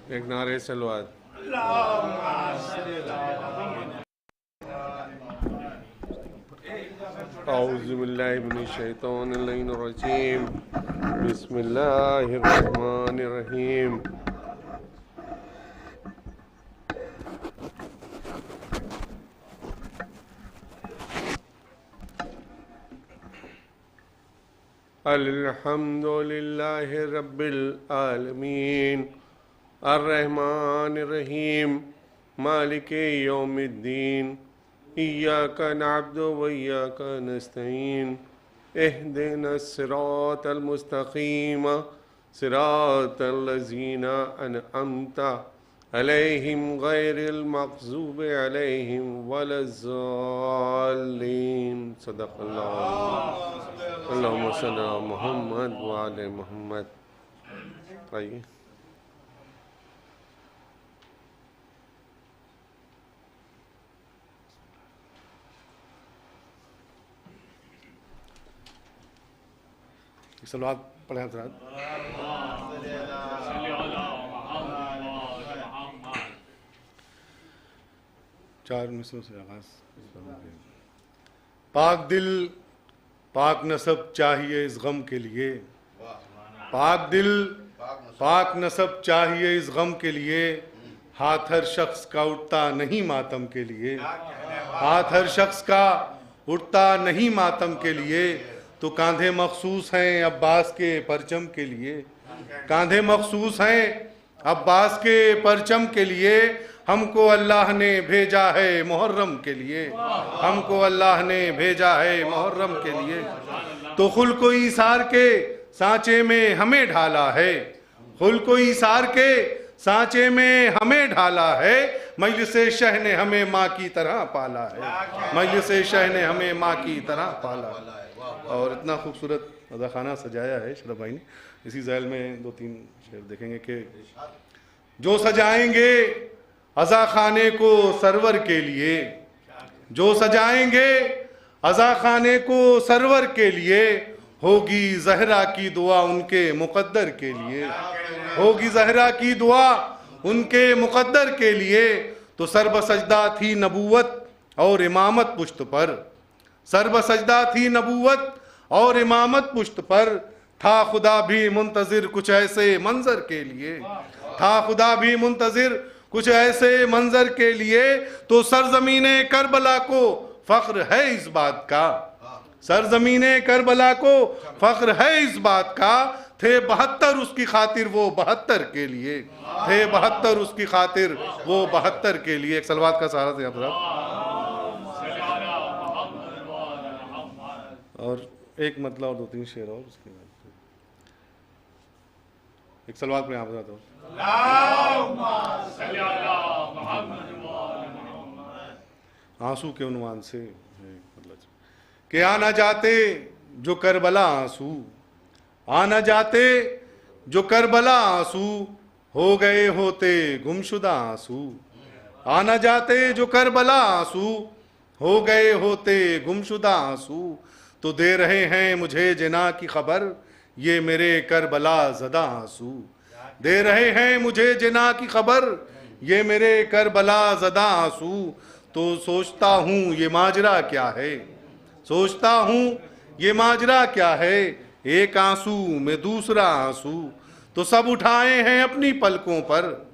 एक नारे सलवात। औज़ु बिल्लाहि मिनश शैतानिर रजीम। बिस्मिल्लाहिर रहमानिर रहीम। अल्हम्दुलिल्लाहि रब्बिल आलमीन अर्रहमानिर रहीम मालिकि यौमिद्दीन इय्याका नअब्दु व इय्याका नस्तईन इहदिनस सिरातल मुस्तकीम सिरातल लज़ीना अनअमता अलैहिम गैरिल मग़ज़ूबि अलैहिम वलज़्ज़ालिन। सदक़ल्लाहु। अल्लाहुम्मा सल्लि अला मुहम्मद व आले मुहम्मद। आइए। सलवात पढ़े हज़रात। चार मिसरों से आगाज। पाक दिल पाक नसब चाहिए इस गम के लिए, पाक दिल पाक नसब चाहिए इस गम के लिए, हाथ हर शख्स का उठता नहीं मातम के लिए, हाथ हर शख्स का उठता नहीं मातम के लिए, तो कांधे मखसूस हैं अब्बास के परचम के लिए, कांधे मखसूस हैं अब्बास के परचम के लिए, हमको अल्लाह ने भेजा है मुहर्रम के लिए, हमको अल्लाह ने भेजा है मुहर्रम के लिए। तो खुल को ईसार के सांचे में हमें ढाला है, खुल को ईसार के सांचे में हमें ढाला है, मजलिस शह ने हमें माँ की तरह पाला है, मजलिस शह ने हमें माँ की तरह पाला है। और इतना खूबसूरत अदा खाना सजाया है शरफ भाई ने। इसी ज़ैल में दो तीन शेर देखेंगे कि जो सजाएंगे अज़ा खाने को सरवर के लिए, जो सजाएंगे अज़ा खाने को सरवर के लिए, होगी ज़हरा की दुआ उनके मुक़द्दर के लिए, होगी ज़हरा की दुआ उनके मुक़द्दर के लिए। तो सर्ब सजदा थी नबूवत और इमामत पुश्त पर, सर्ब सजदा थी नबूवत और इमामत पुश्त पर, था खुदा भी मुंतज़िर कुछ ऐसे मंजर के लिए, था खुदा भी मुंतज़िर कुछ ऐसे मंजर के लिए। तो सरजमीने करबला को फ़ख्र है इस बात का, सरजमीने करबला को फ़ख्र है इस बात का, थे 72 उसकी खातिर वो 72 के लिए, थे 72 उसकी खातिर वो 72 के लिए। एक सलवात का सहारा से आप और एक मतलब और दो तीन शेर और उसके बाद एक सलवात में आप बताता हूँ। आंसू के उन्वान से मतलब कि आना जाते जो करबला आंसू, आना जाते जो करबला आंसू, हो गए होते गुमशुदा आंसू, आना जाते जो करबला आंसू, हो गए होते गुमशुदा आंसू। तो दे रहे हैं मुझे जिना की खबर ये मेरे करबला ज़दा आंसू, दे रहे हैं मुझे जिना की खबर ये मेरे करबला ज़दा आंसू। तो सोचता हूँ ये माजरा क्या है, सोचता हूँ ये माजरा क्या है, एक आंसू में दूसरा आंसू। तो सब उठाए हैं अपनी पलकों पर,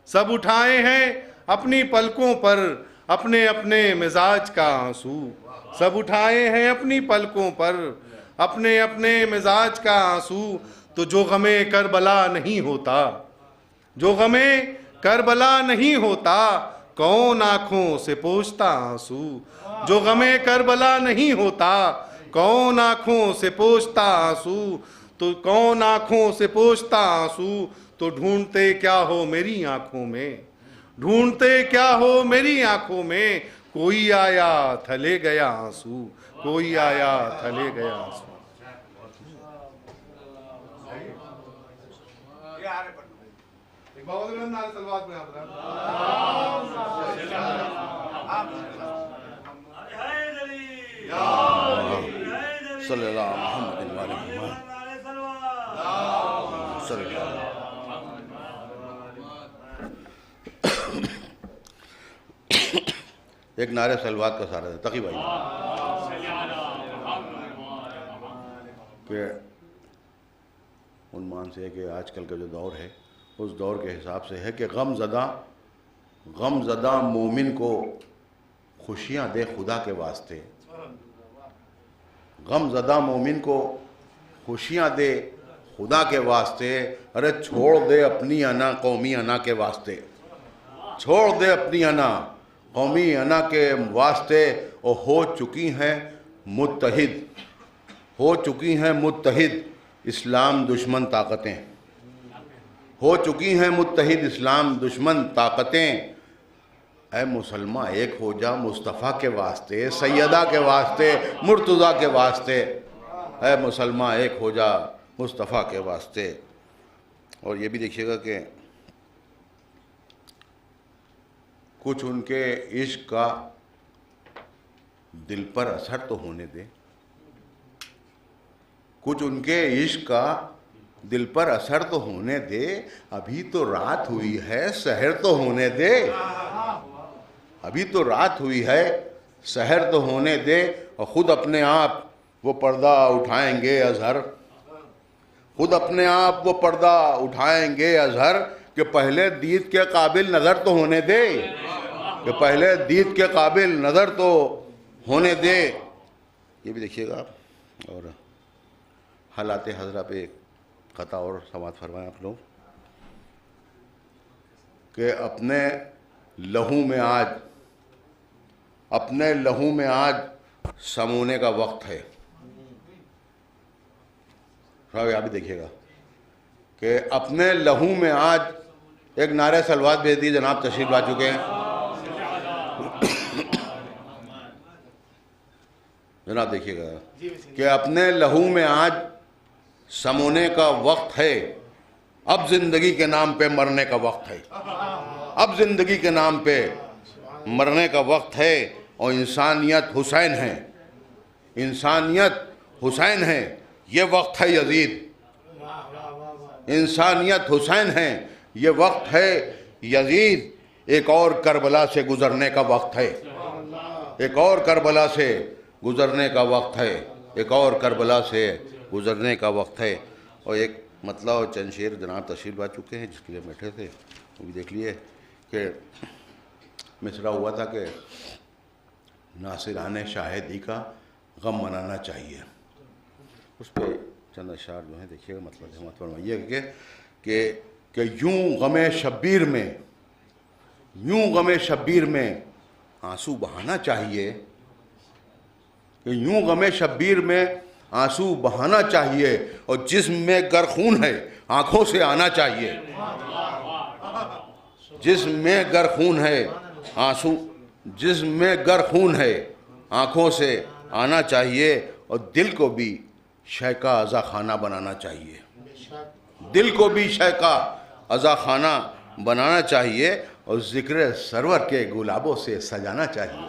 सब उठाए हैं अपनी पलकों पर, अपने अपने मिजाज का आंसू, सब उठाए हैं अपनी पलकों पर, अपने अपने मिजाज का आंसू। तो जो गमे करबला नहीं होता, जो गमे करबला नहीं होता, कौन आँखों से पोंछता आंसू, जो गमे करबला नहीं होता, कौन आँखों से पोंछता आंसू। तो कौन आँखों से पोंछता आंसू, तो ढूंढते क्या हो मेरी आँखों में, ढूंढते क्या हो मेरी आँखों में, कोई आया थले गया आंसू, कोई आया थले गया आंसू। एक नारे सलवात का सारा तकी भाई के उन्मान से है कि आजकल का जो दौर है उस दौर के हिसाब से है कि गमज़दा मोमिन को खुशियाँ दे खुदा के वास्ते, गमज़दा मोमिन को खुशियाँ दे खुदा के वास्ते। अरे छोड़ दे अपनी अना कौमी अना के वास्ते, छोड़ दे अपनी अना कौमी अना के वास्ते। और हो चुकी हैं मुत्तहिद इस्लाम दुश्मन ताकतें, हो चुकी हैं मुत्तहिद इस्लाम दुश्मन ताकतें। ऐ मुसलमान एक हो जा मुस्तफ़ा के वास्ते, सैयदा के वास्ते, मुर्तज़ा के वास्ते। ऐ मुसलमान एक हो जा मुस्तफ़ा के वास्ते। और ये भी देखिएगा कि कुछ उनके इश्क का दिल पर असर तो होने दे, कुछ उनके इश्क का दिल पर असर तो होने दे। अभी तो रात हुई है सहर तो होने दे, अभी तो रात हुई है सहर तो होने दे। और ख़ुद अपने आप वो पर्दा उठाएंगे अज़हर, खुद अपने आप वो पर्दा उठाएंगे अज़हर कि पहले दीद के काबिल नज़र तो होने दे, कि पहले दीद के काबिल नज़र तो होने दे। ये भी देखिएगा। और हालात हज़रा पे एक ख़ता और समात फरमाएं आप लोग कि अपने लहू में आज समोने का वक्त है। यहाँ भी देखिएगा कि अपने लहू में आज एक नारे सलवात भेज दी, जनाब तशरीफ ला चुके हैं। जनाब देखिएगा कि अपने लहू में आज समोने का वक्त है। अब जिंदगी के नाम पे मरने का वक्त है, अब जिंदगी के नाम पे मरने का वक्त है। और इंसानियत हुसैन है, इंसानियत हुसैन है, ये वक्त है यजीद। इंसानियत हुसैन है, ये वक्त है यजीद। एक और करबला से गुजरने का वक्त है, एक और करबला से गुजरने का वक्त है, एक और करबला से गुजरने का वक्त है। और एक मतलब और चंद शेर जनाब तशरीफ ला चुके हैं जिसके लिए बैठे थे, वो भी देख लिए कि मिसरा हुआ था कि नासिराने शाहिदी का गम मनाना चाहिए। उस पर चंद अशार जो है देखिएगा, मतलब फरमाइए कि यूं गमे शब्बीर में आंसू बहाना चाहिए, कि यूं गमे शब्बीर में आंसू बहाना चाहिए। और जिस्म में गर खून है आंखों से आना चाहिए, जिस्म में गर खून है आंसू, जिस्म में गर खून है आंखों से आना चाहिए। और दिल को भी शय का अज़ा खाना बनाना चाहिए, दिल को भी शय का अज़ा खाना बनाना चाहिए। और ज़िक्र सरवर के गुलाबों से सजाना चाहिए,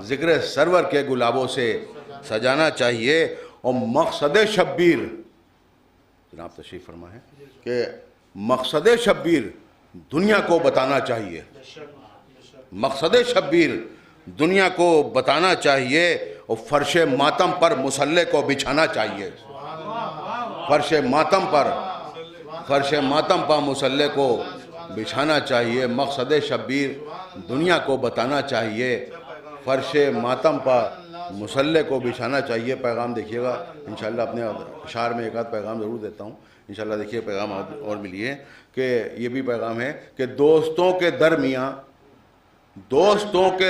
ज़िक्र सरवर के गुलाबों से सजाना चाहिए। और मकसद शब्बीर जनाब तशरीफ़ फरमा है कि मकसद शब्बीर दुनिया को बताना चाहिए, मकसद शब्बीर दुनिया को बताना चाहिए। और फ़र्श मातम पर मुसल्ले को बिछाना चाहिए, फ़र्श मातम पर मुसल्ले को बिछाना चाहिए। मकसद शब्बीर दुनिया को बताना चाहिए, फ़र्श मातम पर मुसल्ले को बिछाना चाहिए। पैगाम देखिएगा इंशाअल्लाह, अपने अशार में एक आध पैगाम ज़रूर देता हूँ इंशाअल्लाह। देखिए पैगाम और मिलिए कि ये भी पैगाम है कि दोस्तों के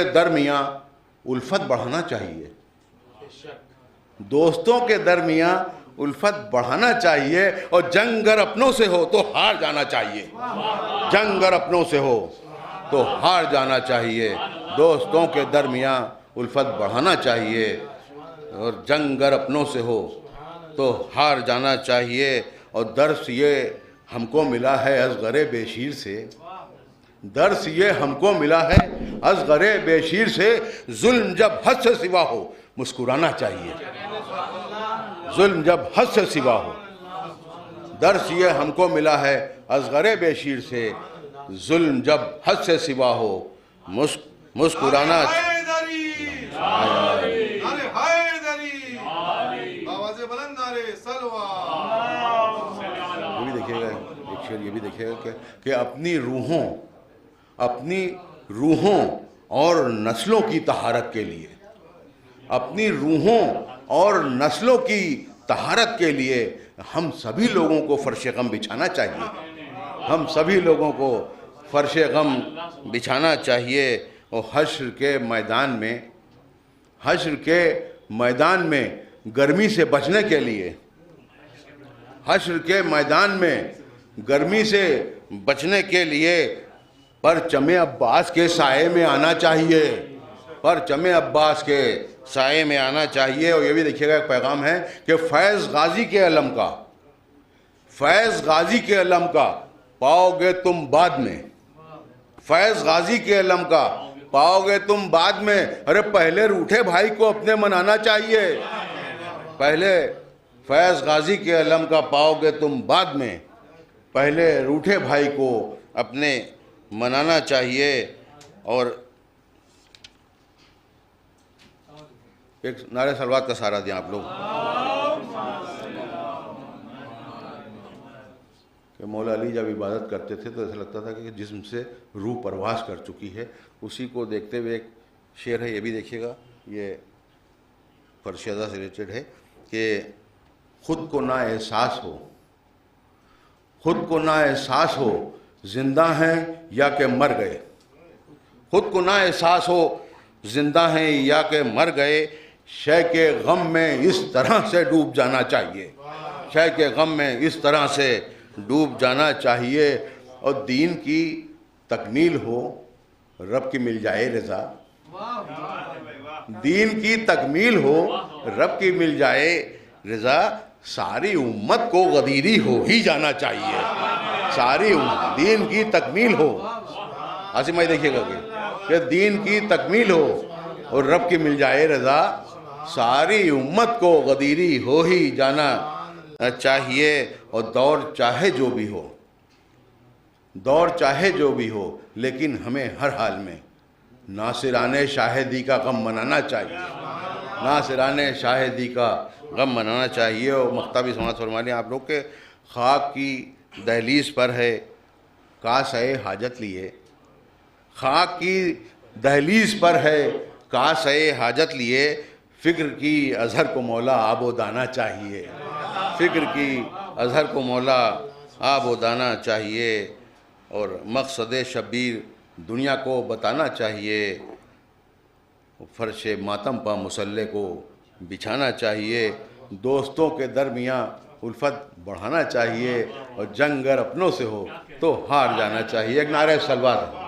दरमियाँ उल्फत बढ़ाना चाहिए, दोस्तों के दरमियाँ उल्फत बढ़ाना चाहिए। और जंग अगर अपनों से हो तो हार जाना चाहिए, जंग अगर अपनों से हो तो हार जाना चाहिए। दोस्तों के दरमियाँ उल्फत बढ़ाना चाहिए और जंग अगर अपनों से हो तो हार जाना चाहिए। और दर्स ये हमको मिला है असग़रे बेशीर से, दर्स ये हमको मिला है असग़रे बेशीर से। जुल्म जब हद से सिवा हो मुस्कुराना चाहिए, जुल्म जब हद से सिवा हो। दर्स ये हमको मिला है असग़रे बेशीर से, जुल्म जब हद से सिवा हो मुस्कुराना हैदरी, नारे हैदरी, आवाज़ें बुलंद नारे सलवा। ये भी देखिएगा, एक शेर ये भी देखिएगा कि अपनी रूहों और नस्लों की तहारत के लिए, अपनी रूहों और नस्लों की तहारत के लिए हम सभी लोगों को फर्श गम बिछाना चाहिए। हम सभी लोगों को फर्श गम बिछाना चाहिए। और हश्र के मैदान में गर्मी से बचने के लिए, हश्र के मैदान में गर्मी से बचने के लिए परचमे अब्बास के साए में आना चाहिए। परचमे अब्बास के साए में आना चाहिए। और ये भी देखिएगा एक पैगाम है कि फैज़ गाजी के अलम का पाओगे तुम बाद में। फैज़ गाजी के अलम का पाओगे तुम बाद में। अरे पहले रूठे भाई को अपने मनाना चाहिए। पहले फैज़ गाजी के अलम का पाओगे तुम बाद में। पहले रूठे भाई को अपने मनाना चाहिए। और एक नारे सलवात का सहारा दिया आप लोग कि मौला अली जब इबादत करते थे तो ऐसा लगता था कि जिस्म से रूह परवास कर चुकी है। उसी को देखते हुए एक शेर है, ये भी देखिएगा, ये फर्शिदा से रिलेटेड है कि खुद को ना एहसास हो जिंदा हैं या कि मर गए। खुद को ना एहसास हो जिंदा हैं या कि मर गए। शय के गम में इस तरह से डूब जाना चाहिए। शय के गम में इस तरह से डूब जाना चाहिए। और दीन की तकमील हो रब की मिल जाए रज़ा। दीन की तकमील हो रब की मिल जाए रज़ा। सारी उम्मत को गदीरी हो ही जाना चाहिए। सारी दीन की तकमील हो, आसिम भाई देखिएगा कि दीन की तकमील हो और रब की मिल जाए रज़ा। सारी उम्मत को गदीरी हो ही जाना चाहिए। और दौर चाहे जो भी हो लेकिन हमें हर हाल में नासिराने शाहिदी का गम मनाना चाहिए। नासिराने शाहिदी का गम मनाना चाहिए। और मख्ताबी समाज फरमा लिया आप लोग के खाक की दहलीज पर है कासे हाजत लिए। खाक की दहलीज पर है कासे हाजत लिए। फ़िक्र की अज़हर को मौला आबो दाना चाहिए। फ़िक्र की अज़हर को मौला आबो दाना चाहिए। और मकसद शबीर दुनिया को बताना चाहिए। फ़र्श मातम पर मुसल्ले को बिछाना चाहिए। दोस्तों के दरमियाँ उल्फत बढ़ाना चाहिए। और जंग अगर अपनों से हो तो हार जाना चाहिए। एक नारे सलवात।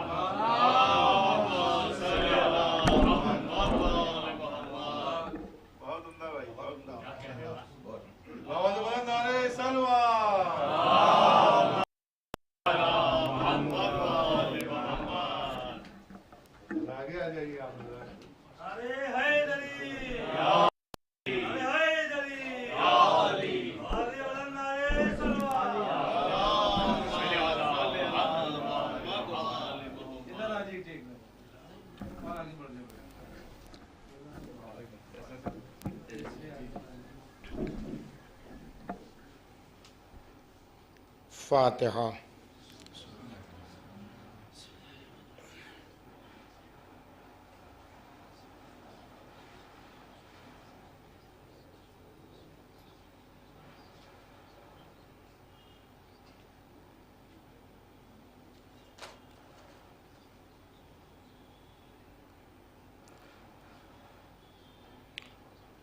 आवाज़ें बुलंद नारे सलवा। आगे आ जाइए आप लोग। अरे हैदरी, अरे हैदरी, आवाज़ें बुलंद नारे सलवा। इधर आ जी, ठीक है, और आगे बढ़ जाओ। फातिहा।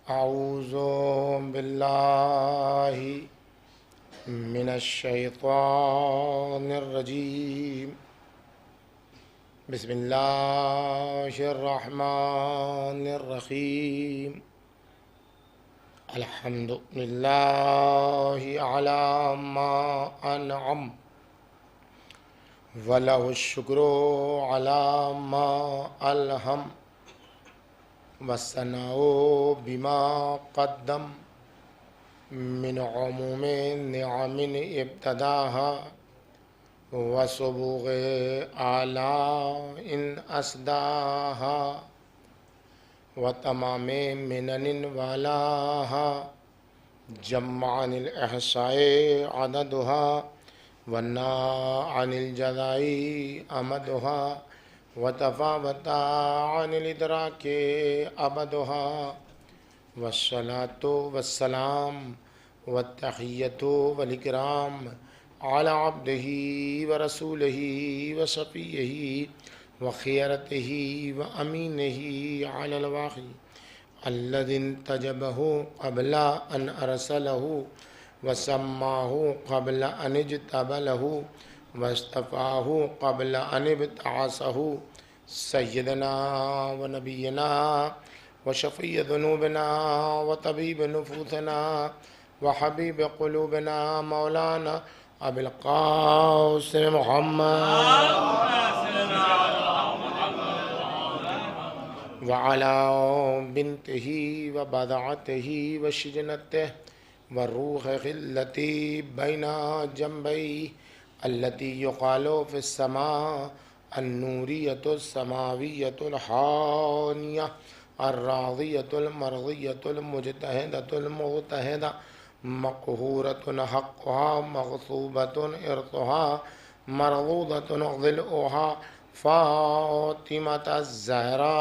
औज़ु बिल्लाहि मिनश्शैतानिर्रजीम। बिस्मिल्लाहिर्रहमानिर्रहीम। अल्हम्दुलिल्लाहि अला मा अनअम वलहुश्शुक्रु अला मा अलहम वस्सनाउ बिमा क़द्दम मिन उमूमिन निअमिन इब्तदाहा वसुबुग़ आला इन असदाहा व तमामे मिननिन वालाहा जम्मानिल एहसाए अददुहा वन्ना अनिल जदाई अमदुहा व तफावता अनिल इदराके अबदुहा वस्सलातु वस्सलाम वत्तहियतु वल इकराम अला अब्दिही व रसूलिही व सफ़ीही व खियरतिही व अमीनिही अलल वाही अल्लज़ी तजबहु क़ब्ला अन अरसलहु व सम्माहु क़ब्ला अन इज्तबलहु वस्तफ़ाहु क़ब्ला अन इब्तअसहु सय्यदना व नबियना व शफ़ीअ ज़ुनूबिना व तबीब नुफूसना व हबीब क़ुलूबिना मौलाना अबुल क़ासिम मुहम्मद व अला बिन्तिही व बदअतिही व शिजनतिही व रूह ख़िल्लती बैना जंबई अल्लती युक़ालु फ़िस्समा अन्नूरियतुस समावियतुल हानिया अर्राज़ियतुल मर्ज़ियतुल मुजतहिदतुल मुग़तहिदा मक़हूरतुन हक़्क़ुहा मग़सूबतुन इर्तुहा मरज़ूदतुन ज़िलउहा फ़ातिमतुज़ ज़हरा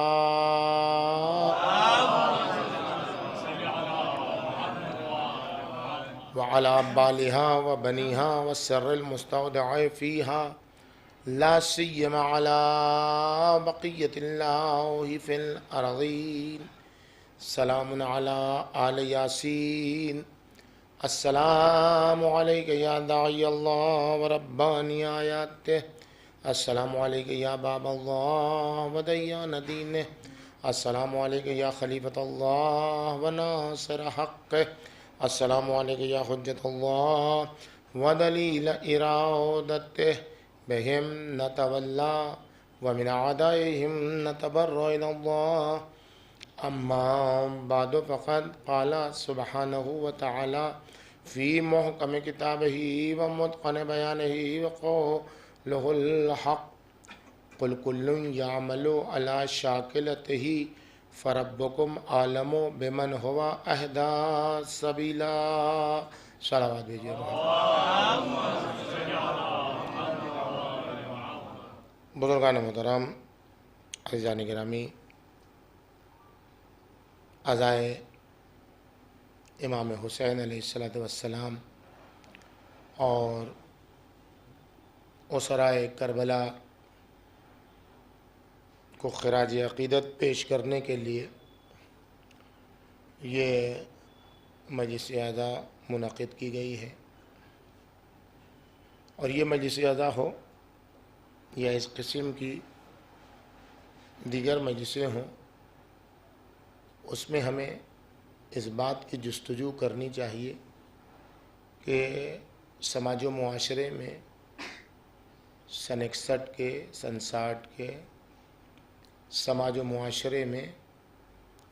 व अला बालिहा व बनीहा व सर्रिल मुस्तौदअ फ़ीहा ला सिय्यमा अला बक़िय्यतिल्लाहि फ़िल अर्ज़ीन सलामुन अला आलि यासीन अस्सलामु अलैका या दाई अल्लाह व रब्बानी आयातिह अस्सलामु अलैका या बाब अल्लाह व दय्यान दीनिह अस्सलामु अलैका या खलीफत अल्लाह व नासिर हक़्क़िह अस्सलामु अलैका या हुज्जत अल्लाह व दलील इरादतिह बिहिम नतवल्ला व मिन अदाइहिम नतबर्रा इलल्लाह अम्मा बादु फ़क़द क़ाला सुब्हानहु व तआला फ़ी मुहकम किताबिही व मुत्क़न बयानिही व क़ौलुहुल हक़्क़ क़ुल कुल्लुन यअमलु अला शाकिलतिही फ़रब्बुकुम आलमु बिमन हुवा अहदा सबीला। सलावत भेजिए। बुज़ुर्गान मोहतरम, अज़ीज़ान गिरामी, अज़ाए इमाम हुसैन अलैहिस्सलातु वस्सलाम और उसराए करबला को खिराज अक़ीदत पेश करने के लिए ये मजलिस अज़ा मुनक़िद की गई है। और ये मजलिस अज़ा हो या इस किस्म की दीगर मजलिसें हों, उसमें हमें इस बात की जुस्तजू करनी चाहिए कि समाज व मुआशरे में सन 61 के सन 60 के समाज व मुआशरे में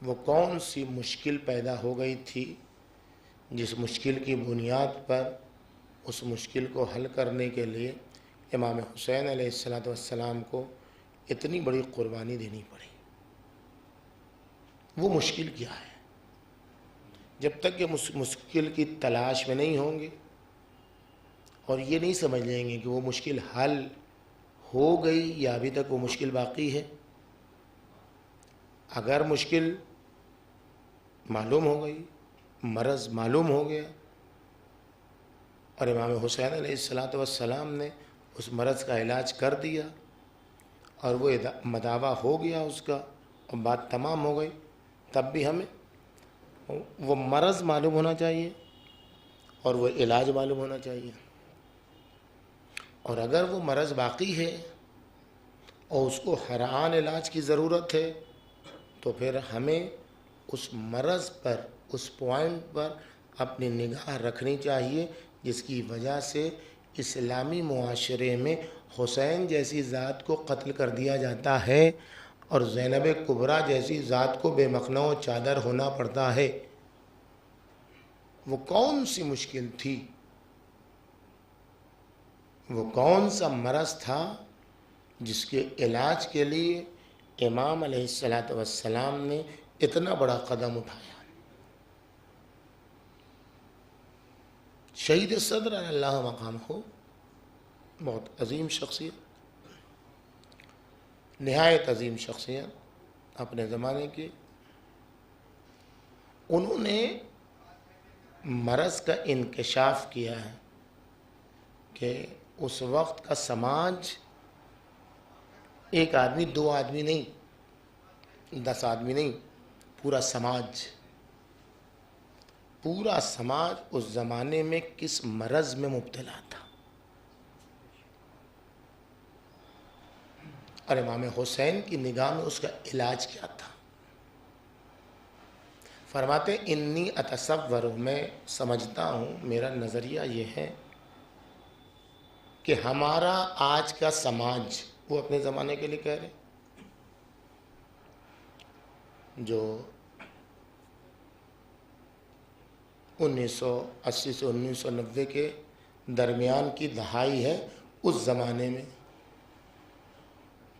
वो कौन सी मुश्किल पैदा हो गई थी जिस मुश्किल की बुनियाद पर उस मुश्किल को हल करने के लिए इमाम हुसैन अलैहिस्सलातु वस्सलाम को इतनी बड़ी कुर्बानी देनी पड़ी। वो मुश्किल क्या है? जब तक कि मुश्किल की तलाश में नहीं होंगे और ये नहीं समझ लेंगे कि वो मुश्किल हल हो गई या अभी तक वो मुश्किल बाकी है। अगर मुश्किल मालूम हो गई, मरज़ मालूम हो गया और इमाम हुसैन अलैहिस्सलातु वस्सलाम ने उस मरज़ का इलाज कर दिया और वो मदावा हो गया उसका और बात तमाम हो गई, तब भी हमें वो मरज़ मालूम होना चाहिए और वो इलाज मालूम होना चाहिए। और अगर वो मरज़ बाकी है और उसको हरान इलाज की ज़रूरत है तो फिर हमें उस मरज़ पर, उस पॉइंट पर अपनी निगाह रखनी चाहिए जिसकी वजह से इस्लामी मुआशरे में हुसैन जैसी ज़ात को कत्ल कर दिया जाता है और ज़ैनब कुबरा जैसी ज़ात को बेमखना चादर होना पड़ता है। वो कौन सी मुश्किल थी? वो कौन सा मरज़ था जिसके इलाज के लिए इमाम अलैहिस्सलातु वस्सलाम ने इतना बड़ा कदम उठाया। शहीद सदर अल्लाह मकाम हो, बहुत अजीम शख्सियत, निहायत अजीम शख्सियत अपने ज़माने की। उन्होंने मरज़ का इंकशाफ किया है कि उस वक्त का समाज एक आदमी, दो आदमी नहीं, 10 आदमी नहीं, पूरा समाज उस ज़माने में किस मरज़ में मुब्तला था। और इमाम हुसैन की निगाह में उसका इलाज क्या था। फरमाते इन्नी अतसव्वर, मैं समझता हूँ, मेरा नज़रिया ये है कि हमारा आज का समाज, वो अपने ज़माने के लिए कह रहे, जो 1980 से 1990 के दरमियान की दहाई है, उस ज़माने में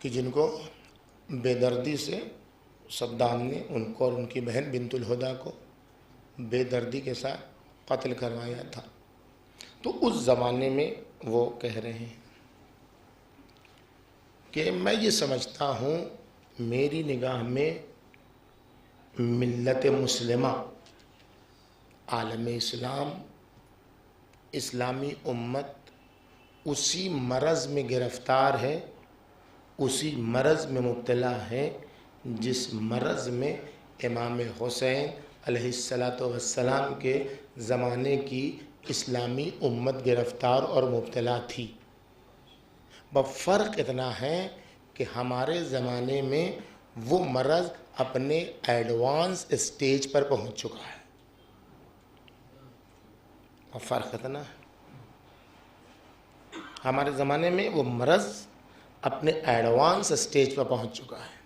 कि जिनको बेदर्दी से सद्दाम ने उनको और उनकी बहन बिंतुल हुदा को बेदर्दी के साथ कत्ल करवाया था। तो उस ज़माने में वो कह रहे हैं कि मैं ये समझता हूँ, मेरी निगाह में मिल्लत मुस्लिमा, आलम इस्लाम, इस्लामी उम्मत उसी मरज़ में गिरफ़्तार है, उसी मरज़ में मुब्तला है जिस मरज़ में इमाम हुसैन अलैहिस्सलातु वस्सलाम के ज़माने की इस्लामी उम्मत गिरफ़्तार और मुब्तला थी। बस फ़र्क इतना है कि हमारे ज़माने में वो मरज़ अपने एडवांस स्टेज पर पहुंच चुका है। और फ़र्क इतना है, हमारे ज़माने में वो मरज़ अपने एडवांस स्टेज पर पहुंच चुका है,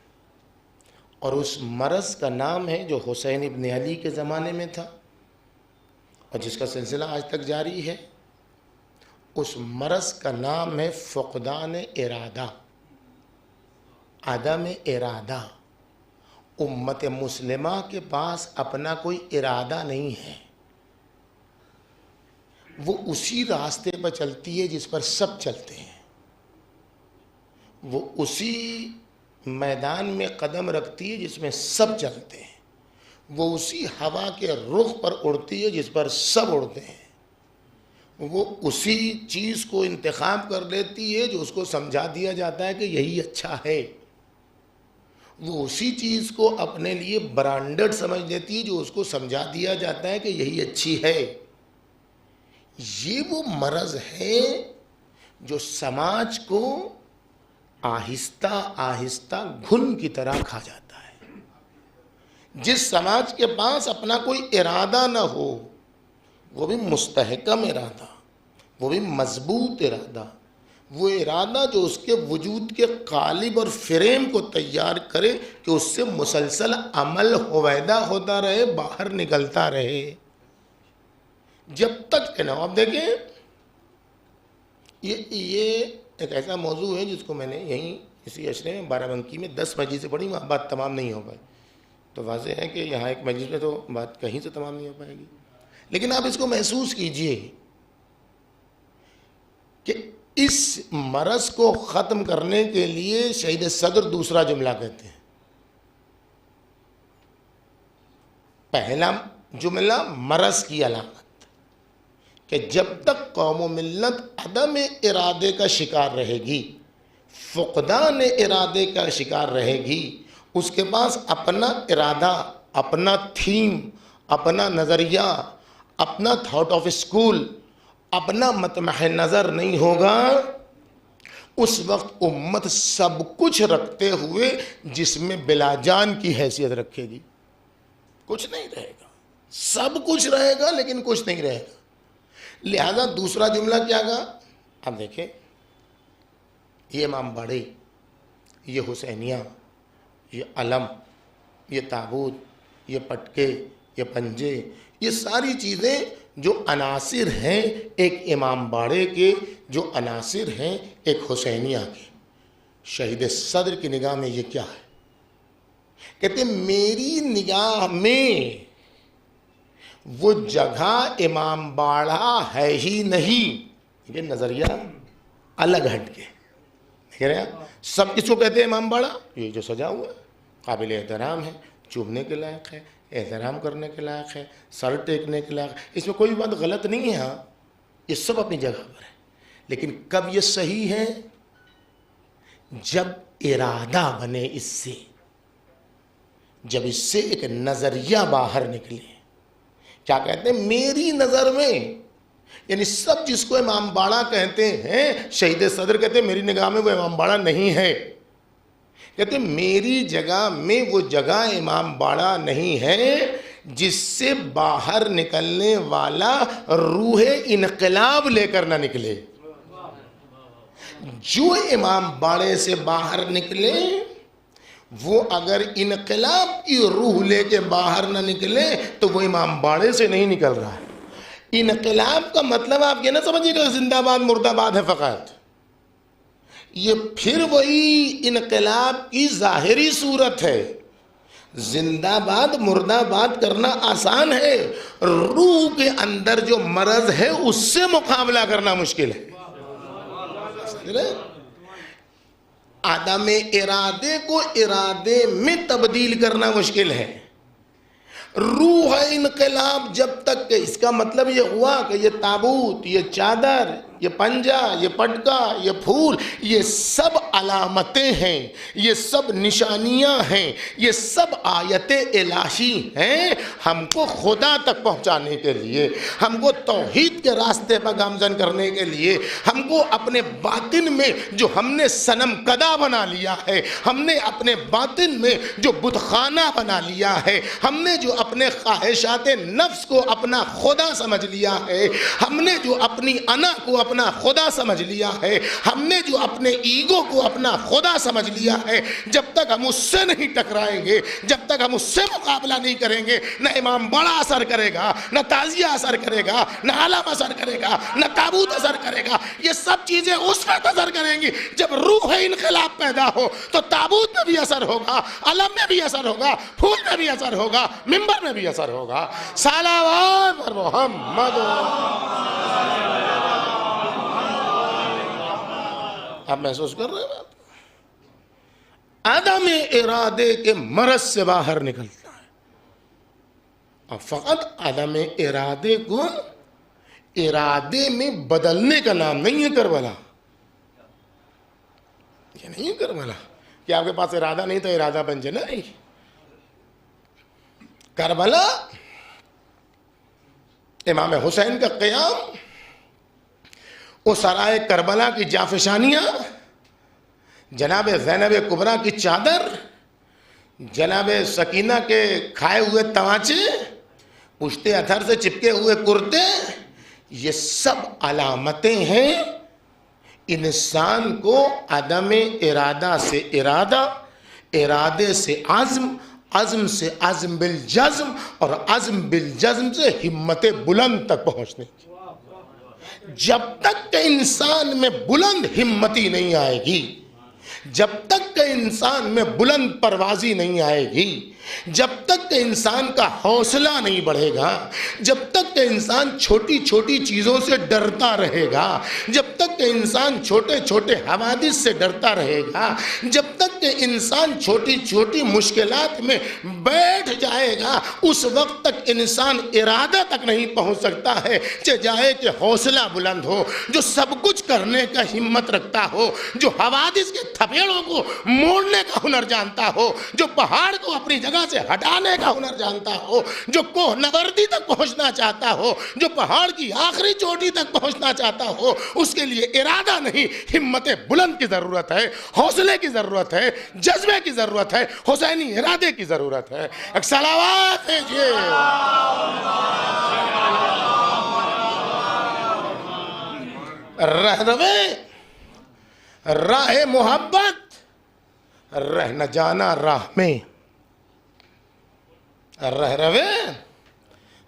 और उस मरज़ का नाम है जो हुसैन इब्न अली के ज़माने में था और जिसका सिलसिला आज तक जारी है। उस मरज़ का नाम है फ़ुक़दान इरादा, अदम इरादा। उम्मत मुस्लिमा के पास अपना कोई इरादा नहीं है, वो उसी रास्ते पर चलती है जिस पर सब चलते हैं, वो उसी मैदान में कदम रखती है जिसमें सब चलते हैं, वो उसी हवा के रुख पर उड़ती है जिस पर सब उड़ते हैं, वो उसी चीज़ को इंतखाब कर लेती है जो उसको समझा दिया जाता है कि यही अच्छा है, वो उसी चीज़ को अपने लिए ब्रांडेड समझ लेती है जो उसको समझा दिया जाता है कि यही अच्छी है। ये वो मरज़ है जो समाज को आहिस्ता आहिस्ता घुन की तरह खा जाता है। जिस समाज के पास अपना कोई इरादा ना हो, वो भी मुस्तहकम इरादा, वो भी मजबूत इरादा, वो इरादा जो उसके वजूद के कालिब और फ्रेम को तैयार करे कि उससे मुसलसल अमल हुवैदा होता रहे, बाहर निकलता रहे। जब तक के ना, आप देखें, ये एक ऐसा मौजू है जिसको मैंने यहीं इसी अशरे में बाराबंकी में 10 मस्जिद से पढ़ी, वहाँ बात तमाम नहीं हो पाई। तो वाज़ेह है कि यहाँ एक मस्जिद में तो बात कहीं से तमाम नहीं हो पाएगी। लेकिन आप इसको महसूस कीजिए कि इस मरज़ को ख़त्म करने के लिए शहीद सदर दूसरा जुमला कहते हैं। पहला जुमला मरज़ की अलामत कि जब तक कौम मिल्लत अदम इरादे का शिकार रहेगी, फ़ुक़दान इरादे का शिकार रहेगी, उसके पास अपना इरादा, अपना थीम, अपना नज़रिया, अपना थॉट ऑफ स्कूल, अपना मतमह नज़र नहीं होगा, उस वक्त उम्मत सब कुछ रखते हुए जिसमें बिलाजान की हैसियत रखेगी, कुछ नहीं रहेगा। सब कुछ रहेगा लेकिन कुछ नहीं रहेगा। लिहाजा दूसरा जुमला क्या कहा, अब देखें, ये इमाम बड़े, ये हुसैनिया, ये अलम, ये ताबूत, ये पटके, ये पंजे, ये सारी चीज़ें जो अनासिर हैं एक इमाम बाड़े के, जो अनासिर हैं एक हुसैनिया के, शहीद सदर की निगाह में ये क्या है? कहते मेरी निगाह में वो जगह इमाम बाड़ा है ही नहीं। ये नजरिया अलग हटके कह रहे हैं। सब किसको कहते हैं इमाम बाड़ा? ये जो सजा हुआ है, काबिल एहतराम है, चूमने के लायक है, एहतराम करने के लायक है, सर टेकने के लायक, इसमें कोई बात गलत नहीं है। हाँ, ये सब अपनी जगह पर है, लेकिन कब ये सही है? जब इरादा बने इससे, जब इससे एक नजरिया बाहर निकले। क्या कहते हैं? मेरी नजर में, यानी सब जिसको इमाम बाड़ा कहते हैं, शहीद सदर कहते हैं मेरी निगाह में वो इमाम बाड़ा नहीं है। कहते मेरी जगह में वो जगह इमाम बाड़ा नहीं है जिससे बाहर निकलने वाला रूह इनकलाब लेकर ना निकले। जो इमाम बाड़े से बाहर निकले वो अगर इनकलाब की रूह लेके बाहर ना निकले तो वो इमाम बाड़े से नहीं निकल रहा है। इनकलाब का मतलब आप ये ना समझिएगा जिंदाबाद मुर्दाबाद है फ़कत। ये फिर वही इनकलाब की ज़ाहिरी सूरत है। जिंदाबाद मुर्दाबाद करना आसान है, रूह के अंदर जो मरज है उससे मुकाबला करना मुश्किल है। आदम इरादे को इरादे में तब्दील करना मुश्किल है। रूह इनकलाब जब तक, इसका मतलब ये हुआ कि ये ताबूत, ये चादर, ये पंजा, ये पटका, ये फूल, ये सब अलामतें हैं, ये सब निशानियां हैं, ये सब आयतें इलाही हैं हमको खुदा तक पहुंचाने के लिए, हमको तौहीद के रास्ते पर गामजन करने के लिए। हमको अपने बातिन में जो हमने सनम कदा बना लिया है, हमने अपने बातिन में जो बुतखाना बना लिया है, हमने जो अपने ख्वाहिशात नफ्स को अपना खुदा समझ लिया है, हमने जो अपनी अना को अपना खुदा समझ लिया है, हमने जो अपने ईगो को अपना खुदा समझ लिया है, जब तक हम उससे नहीं टकराएंगे, जब तक हम उससे मुकाबला नहीं करेंगे, न इमाम बड़ा असर करेगा, न ताजिया असर करेगा, न आलम असर करेगा, न ताबूत असर करेगा। ये सब चीजें उस वक्त असर करेंगी जब रूह इनकलाब पैदा हो। तो ताबूत में भी असर होगा, अलम में भी असर होगा, फूल में भी असर होगा, मिंबर में भी असर होगा। सलावत पर मोहम्मद। आप महसूस कर रहे हैं बात? आदम इरादे के मरज से बाहर निकलता है। और फकत आदम इरादे को इरादे में बदलने का नाम नहीं है करबला। ये नहीं है करबला कि आपके पास इरादा नहीं तो इरादा बन जाए, नहीं। करबला इमाम हुसैन का क़याम, वो सराय करबला की जाफशानियाँ, जनाब ज़ैनब कुबरा की चादर, जनाब सकीना के खाए हुए तमाचे, पुश्ते अथर से चिपके हुए कुर्ते, ये सब अलामतें हैं इंसान को अदम इरादा से इरादा, इरादे से आज़म, अज़्म से अज़्म बिल जज़्म और अज़्म बिल जज़्म से हिम्मत बुलंद तक पहुँचने की। जब तक के इंसान में बुलंद हिम्मती नहीं आएगी, जब तक के इंसान में बुलंद परवाजी नहीं आएगी, जब तक के इंसान का हौसला नहीं बढ़ेगा, जब तक के इंसान छोटी छोटी चीज़ों से डरता रहेगा, जब तक के इंसान छोटे छोटे हवादिस से डरता रहेगा, जब तक के इंसान छोटी छोटी मुश्किलात में बैठ जाएगा, उस वक्त तक इंसान इरादा तक नहीं पहुंच सकता है चाहे कि हौसला बुलंद हो, जो सब कुछ करने का हिम्मत रखता हो, जो हवादिस के थपेड़ों को मोड़ने का हुनर जानता हो, जो पहाड़ को अपनी जगह से हटाने का हुनर जानता हो, जो कोह नवर्दी तक पहुंचना चाहता हो, जो पहाड़ की आखिरी चोटी तक पहुंचना चाहता हो, उसके लिए इरादा नहीं हिम्मत बुलंद की जरूरत है, हौसले की जरूरत है, जज्बे की जरूरत है, हुसैनी इरादे की जरूरत है। एक सलावत है रहनवे राह मोहब्बत, रह न जाना राह में, रह रवे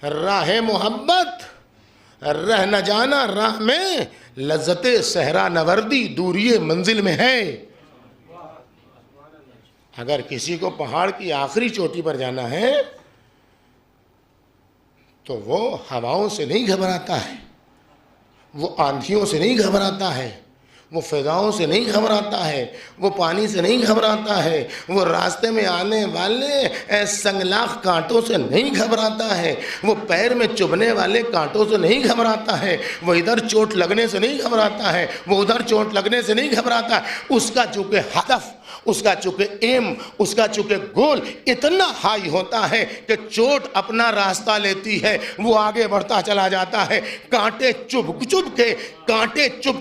राह मोहब्बत, रह न जाना राह में, लज्जते सहरा नवर्दी दूरिये मंजिल में है। अगर किसी को पहाड़ की आखिरी चोटी पर जाना है तो वो हवाओं से नहीं घबराता है, वो आंधियों से नहीं घबराता है, वो फिजाओं से नहीं घबराता है, वो पानी से नहीं घबराता है, वो रास्ते में आने वाले संगलाख कांटों से नहीं घबराता है, वो पैर में चुभने वाले कांटों से नहीं घबराता है, वो इधर चोट लगने से नहीं घबराता है, वो उधर चोट लगने से नहीं घबराता। उसका चूंकि हदफ, उसका चूंकि एम, उसका चूंकि गोल इतना हाई होता है कि चोट अपना रास्ता लेती है, वो आगे बढ़ता चला जाता है। कांटे चुभ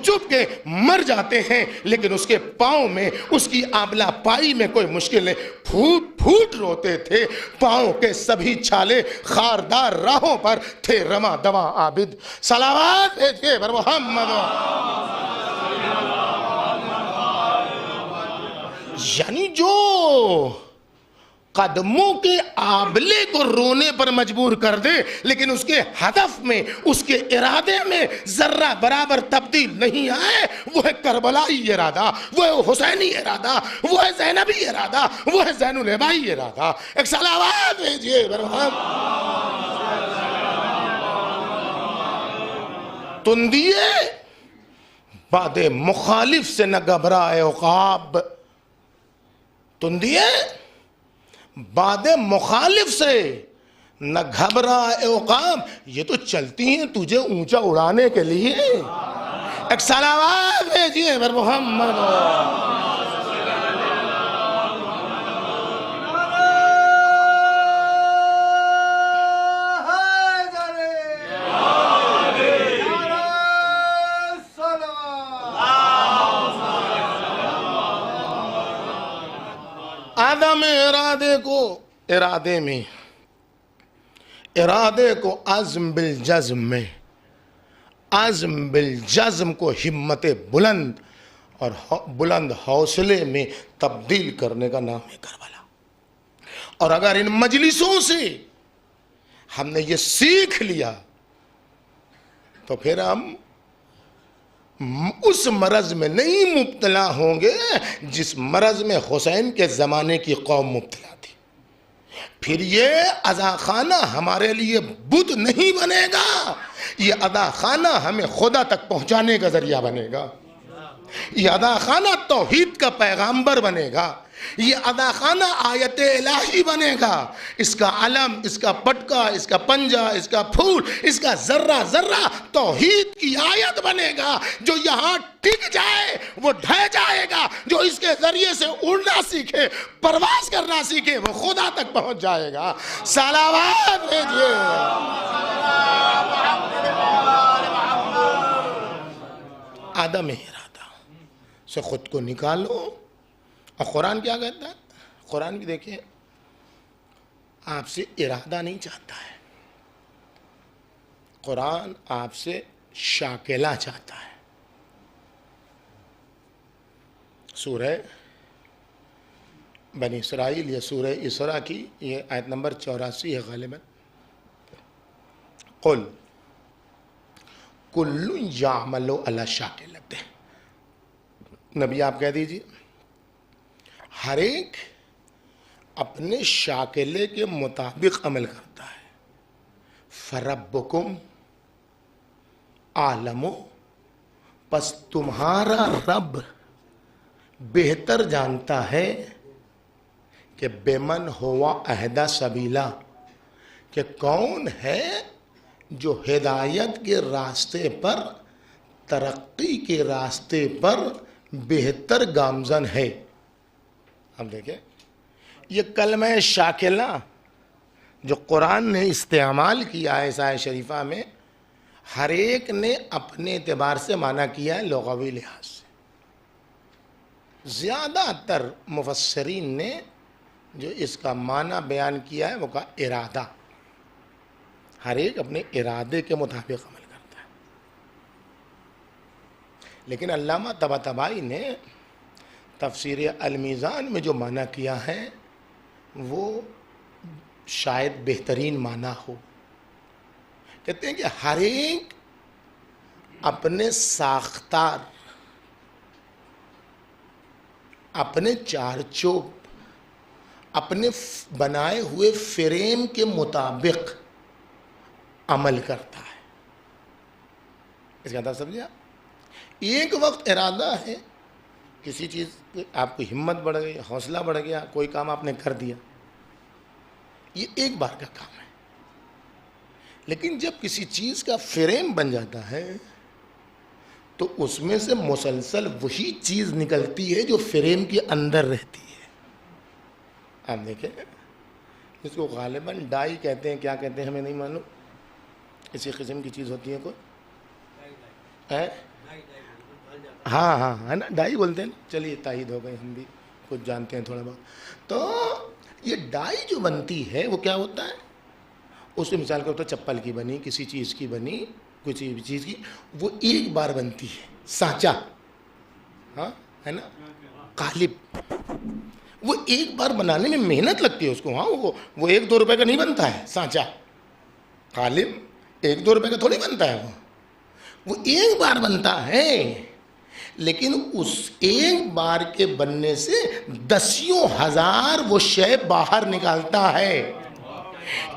चुभ के मर जाते हैं, लेकिन उसके पाँव में, उसकी आबला पाई में कोई मुश्किल नहीं। फूट फूट रोते थे, पाँव के सभी छाले खारदार राहों पर थे रमा दवा आबिद। सलावत भेजिए बर मोहम्मद। यानी जो कदमों के आबले को रोने पर मजबूर कर दे, लेकिन उसके हदफ में, उसके इरादे में जर्रा बराबर तब्दील नहीं आए, वो है करबलाई इरादा, वो है हुसैनी इरादा, वो है ज़ैनबी इरादा, वो है ज़ैनुल अबाई इरादा। एक सलावत भेजिए। तुंदिए बादे मुखालिफ से न घबराए उकाब, तुंदिए बादे मुखालिफ से न घबराए उकाब। ये तो चलती हैं तुझे ऊंचा उड़ाने के लिए। एक सलावत भेजिए बर मोहम्मद। आदम इरादे को, इरादे में, इरादे को अज़्म बिल जज़्म में, अज़्म बिल जज़्म को हिम्मत बुलंद और बुलंद हौसले में तब्दील करने का नाम है करबला। और अगर इन मजलिसों से हमने ये सीख लिया तो फिर हम उस मरज में नहीं मुब्तला होंगे जिस मरज में हुसैन के ज़माने की कौम मुब्तला थी। फिर ये अज़ाखाना हमारे लिए बुत नहीं बनेगा, ये अज़ाखाना हमें खुदा तक पहुंचाने का जरिया बनेगा। ये अज़ाखाना तौहीद का पैगाम्बर बनेगा, ये अदाखाना आयत इलाही बनेगा। इसका अलम, इसका पटका, इसका पंजा, इसका फूल, इसका जर्रा जर्रा तौहीद की आयत बनेगा। जो यहाँ टिक जाए वो ढह जाएगा, जो इसके जरिए से उड़ना सीखे, परवाज करना सीखे, वो खुदा तक पहुंच जाएगा। सलावत भेजिए। आदम इरादा से खुद को निकालो। और कुरान क्या कहता है? कुरान भी देखिए, आपसे इरादा नहीं चाहता है, कुरान आपसे शाकिला चाहता है। सूरह बनी इसराइल या सूरह इसरा की ये आयत नंबर 84 है गालिबन। कुल कुल्लु यामलु अला शाकिलते, नबी आप कह दीजिए हर एक अपने शाकिले के मुताबिक अमल करता है। फरब्बुकुम आलमो, बस तुम्हारा रब बेहतर जानता है कि बेमन हुआ अहदा सबीला, कि कौन है जो हिदायत के रास्ते पर, तरक्की के रास्ते पर बेहतर गामजन है। अब देखें, ये कलमा शाकिला जो कुरान ने इस्तेमाल किया है इस आयत शरीफा में, हर एक ने अपने एतबार से माना किया है लुग़वी लिहाज से। ज़्यादातर मुफस्सिरीन ने जो इसका माना बयान किया है वो कहा इरादा, हर एक अपने इरादे के मुताबिक अमल करता है। लेकिन अल्लामा तबातबाई ने तफसीर अल-मीज़ान में जो माना किया है वो शायद बेहतरीन माना हो। कहते हैं कि हर एक अपने साख्तार, अपने चारचोप, अपने बनाए हुए फ्रेम के मुताबिक अमल करता है। इसका मतलब समझा? एक वक्त इरादा है, किसी चीज़ आपकी हिम्मत बढ़ गई, हौसला बढ़ गया, कोई काम आपने कर दिया, ये एक बार का काम है। लेकिन जब किसी चीज़ का फ्रेम बन जाता है तो उसमें से मुसलसल वही चीज़ निकलती है जो फ्रेम के अंदर रहती है। आप देखें, इसको गालिबन डाई कहते हैं, क्या कहते हैं हमें नहीं मालूम, इसी किस्म की चीज़ होती है कोई है? हाँ हाँ है ना, डाई बोलते हैं ना। चलिए तायद हो गए, हम भी कुछ जानते हैं थोड़ा बहुत। तो ये डाई जो बनती है वो क्या होता है, उससे मिसाल के तो चप्पल की बनी, किसी चीज़ की बनी, किसी भी चीज़ की, वो एक बार बनती है। सांचा, हाँ है ना, कालिब, वो एक बार बनाने में मेहनत लगती है उसको। हाँ वो 1-2 रुपए का नहीं बनता है सांचा। कालिब 1-2 रुपए का थोड़ी बनता है, वो एक बार बनता है। लेकिन उस एक बार के बनने से दसियों हजार वो शय बाहर निकालता है।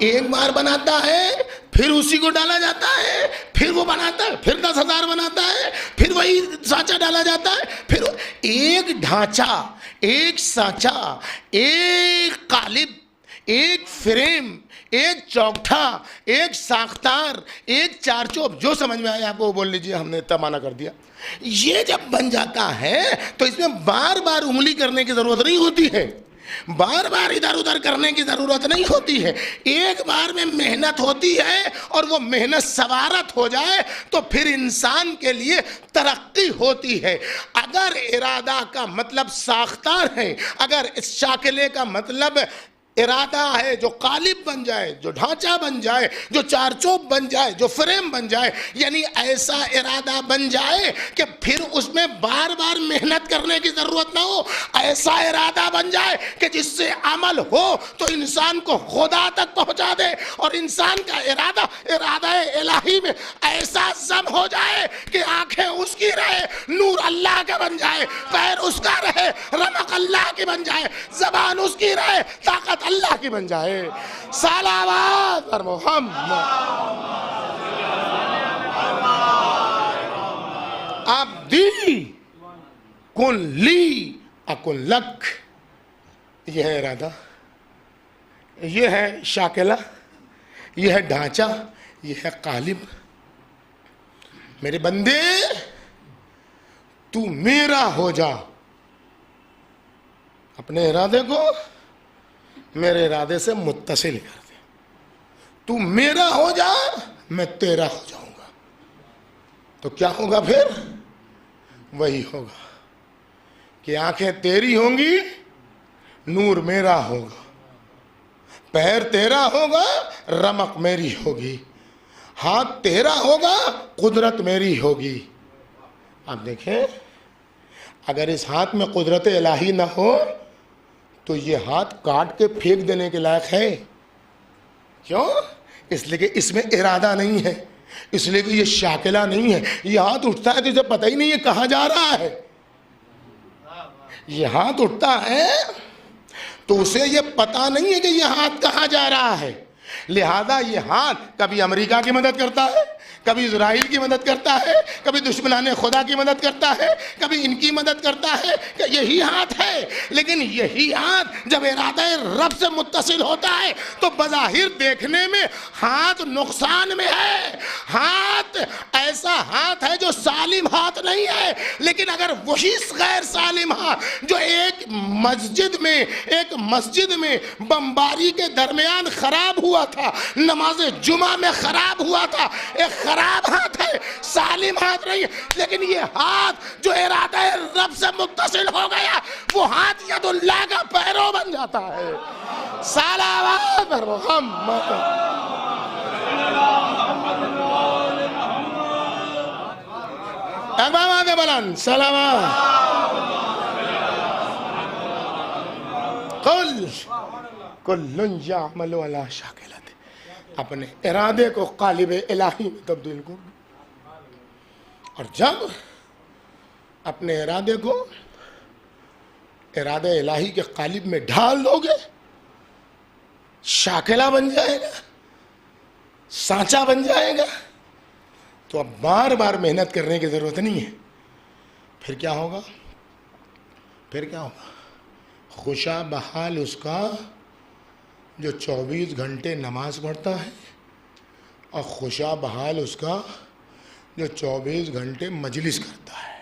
एक बार बनाता है, फिर उसी को डाला जाता है, फिर वो बनाता है, फिर 10,000 बनाता है, फिर वही सांचा डाला जाता है, फिर एक ढांचा, एक सांचा, एक कालिब, एक फ्रेम, एक चौकठा, एक साख्तार, एक चारचोप, जो समझ में आया आपको बोल लीजिए, हमने इतना माना कर दिया। ये जब बन जाता है तो इसमें बार बार उंगली करने की जरूरत नहीं होती है, बार बार इधर उधर करने की जरूरत नहीं होती है। एक बार में मेहनत होती है और वो मेहनत सवारत हो जाए तो फिर इंसान के लिए तरक्की होती है। अगर इरादा का मतलब साख्तार है, अगर इस शाकिले का मतलब इरादा है, जो कालिब बन जाए, जो ढांचा बन जाए, जो चारचोप बन जाए, जो फ्रेम बन जाए, यानी ऐसा इरादा बन जाए कि फिर उसमें बार बार मेहनत करने की जरूरत ना हो, ऐसा इरादा बन जाए कि जिससे अमल हो तो इंसान को खुदा तक पहुंचा दे, और इंसान का इरादा इरादा इलाही में ऐसा जम हो जाए कि आंखें उसकी रहे, नूर अल्लाह का बन जाए, पैर उसका रहे, रमक अल्लाह की बन जाए, जबान उसकी रहे, ताकत अल्लाह की बन जाए। सलावत पर मोहम्मद। अब्दी कुन ली अकुन लक, यह है इरादा, यह है शाकिला, यह है ढांचा, यह है कालिब। मेरे बंदे तू मेरा हो जा, अपने इरादे को मेरे इरादे से मुत्तसिल कर दे। तू मेरा हो जा, मैं तेरा हो जाऊंगा। तो क्या होगा फिर? वही होगा कि आंखें तेरी होंगी, नूर मेरा होगा, पैर तेरा होगा, रमक मेरी होगी, हाथ तेरा होगा, कुदरत मेरी होगी। आप देखें, अगर इस हाथ में कुदरत इलाही ना हो तो ये हाथ काट के फेंक देने के लायक है। क्यों? इसलिए कि इसमें इरादा नहीं है, इसलिए कि ये शाकिला नहीं है। ये हाथ उठता है तो इसे पता ही नहीं है कहाँ जा रहा है। ये हाथ उठता है तो उसे ये पता नहीं है कि ये हाथ कहाँ जा रहा है। लिहाजा ये हाथ कभी अमेरिका की मदद करता है, कभी इजराइल की मदद करता है, कभी दुश्मनाने खुदा की मदद करता है, कभी इनकी मदद करता है। यही हाथ है। लेकिन यही हाथ जब इरादा रब से मुत्तसिल होता है तो बज़ाहिर देखने में हाथ नुकसान में है। हाथ ऐसा हाथ है जो सालिम हाथ नहीं है। लेकिन अगर वही गैर सालिम हाथ जो एक मस्जिद में बमबारी के दरमियान खराब हुआ था, नमाज जुमा में खराब हुआ था, एक खराब हाथ है, सालिम हाथ नहीं है। लेकिन ये हाथ जो इरादा रब से मुत्तसिल हो गया, वो हाथ यदुल्लाह का पैरों बन जाता है। सलावत पर मोहम्मद। अगवाद बुलंद सलावत। कुल्लुन यामलु अला शाकिलतिही, अपने इरादे को कालिब इलाही में तब्दील कर दो। और जब अपने इरादे को इरादे इलाही के कालिब में ढाल दोगे, शाकिला बन जाएगा, सांचा बन जाएगा, तो अब बार बार मेहनत करने की ज़रूरत नहीं है। फिर क्या होगा? फिर क्या होगा? खुशा बहाल उसका जो 24 घंटे नमाज पढ़ता है, और खुशा बहाल उसका जो 24 घंटे मजलिस करता है।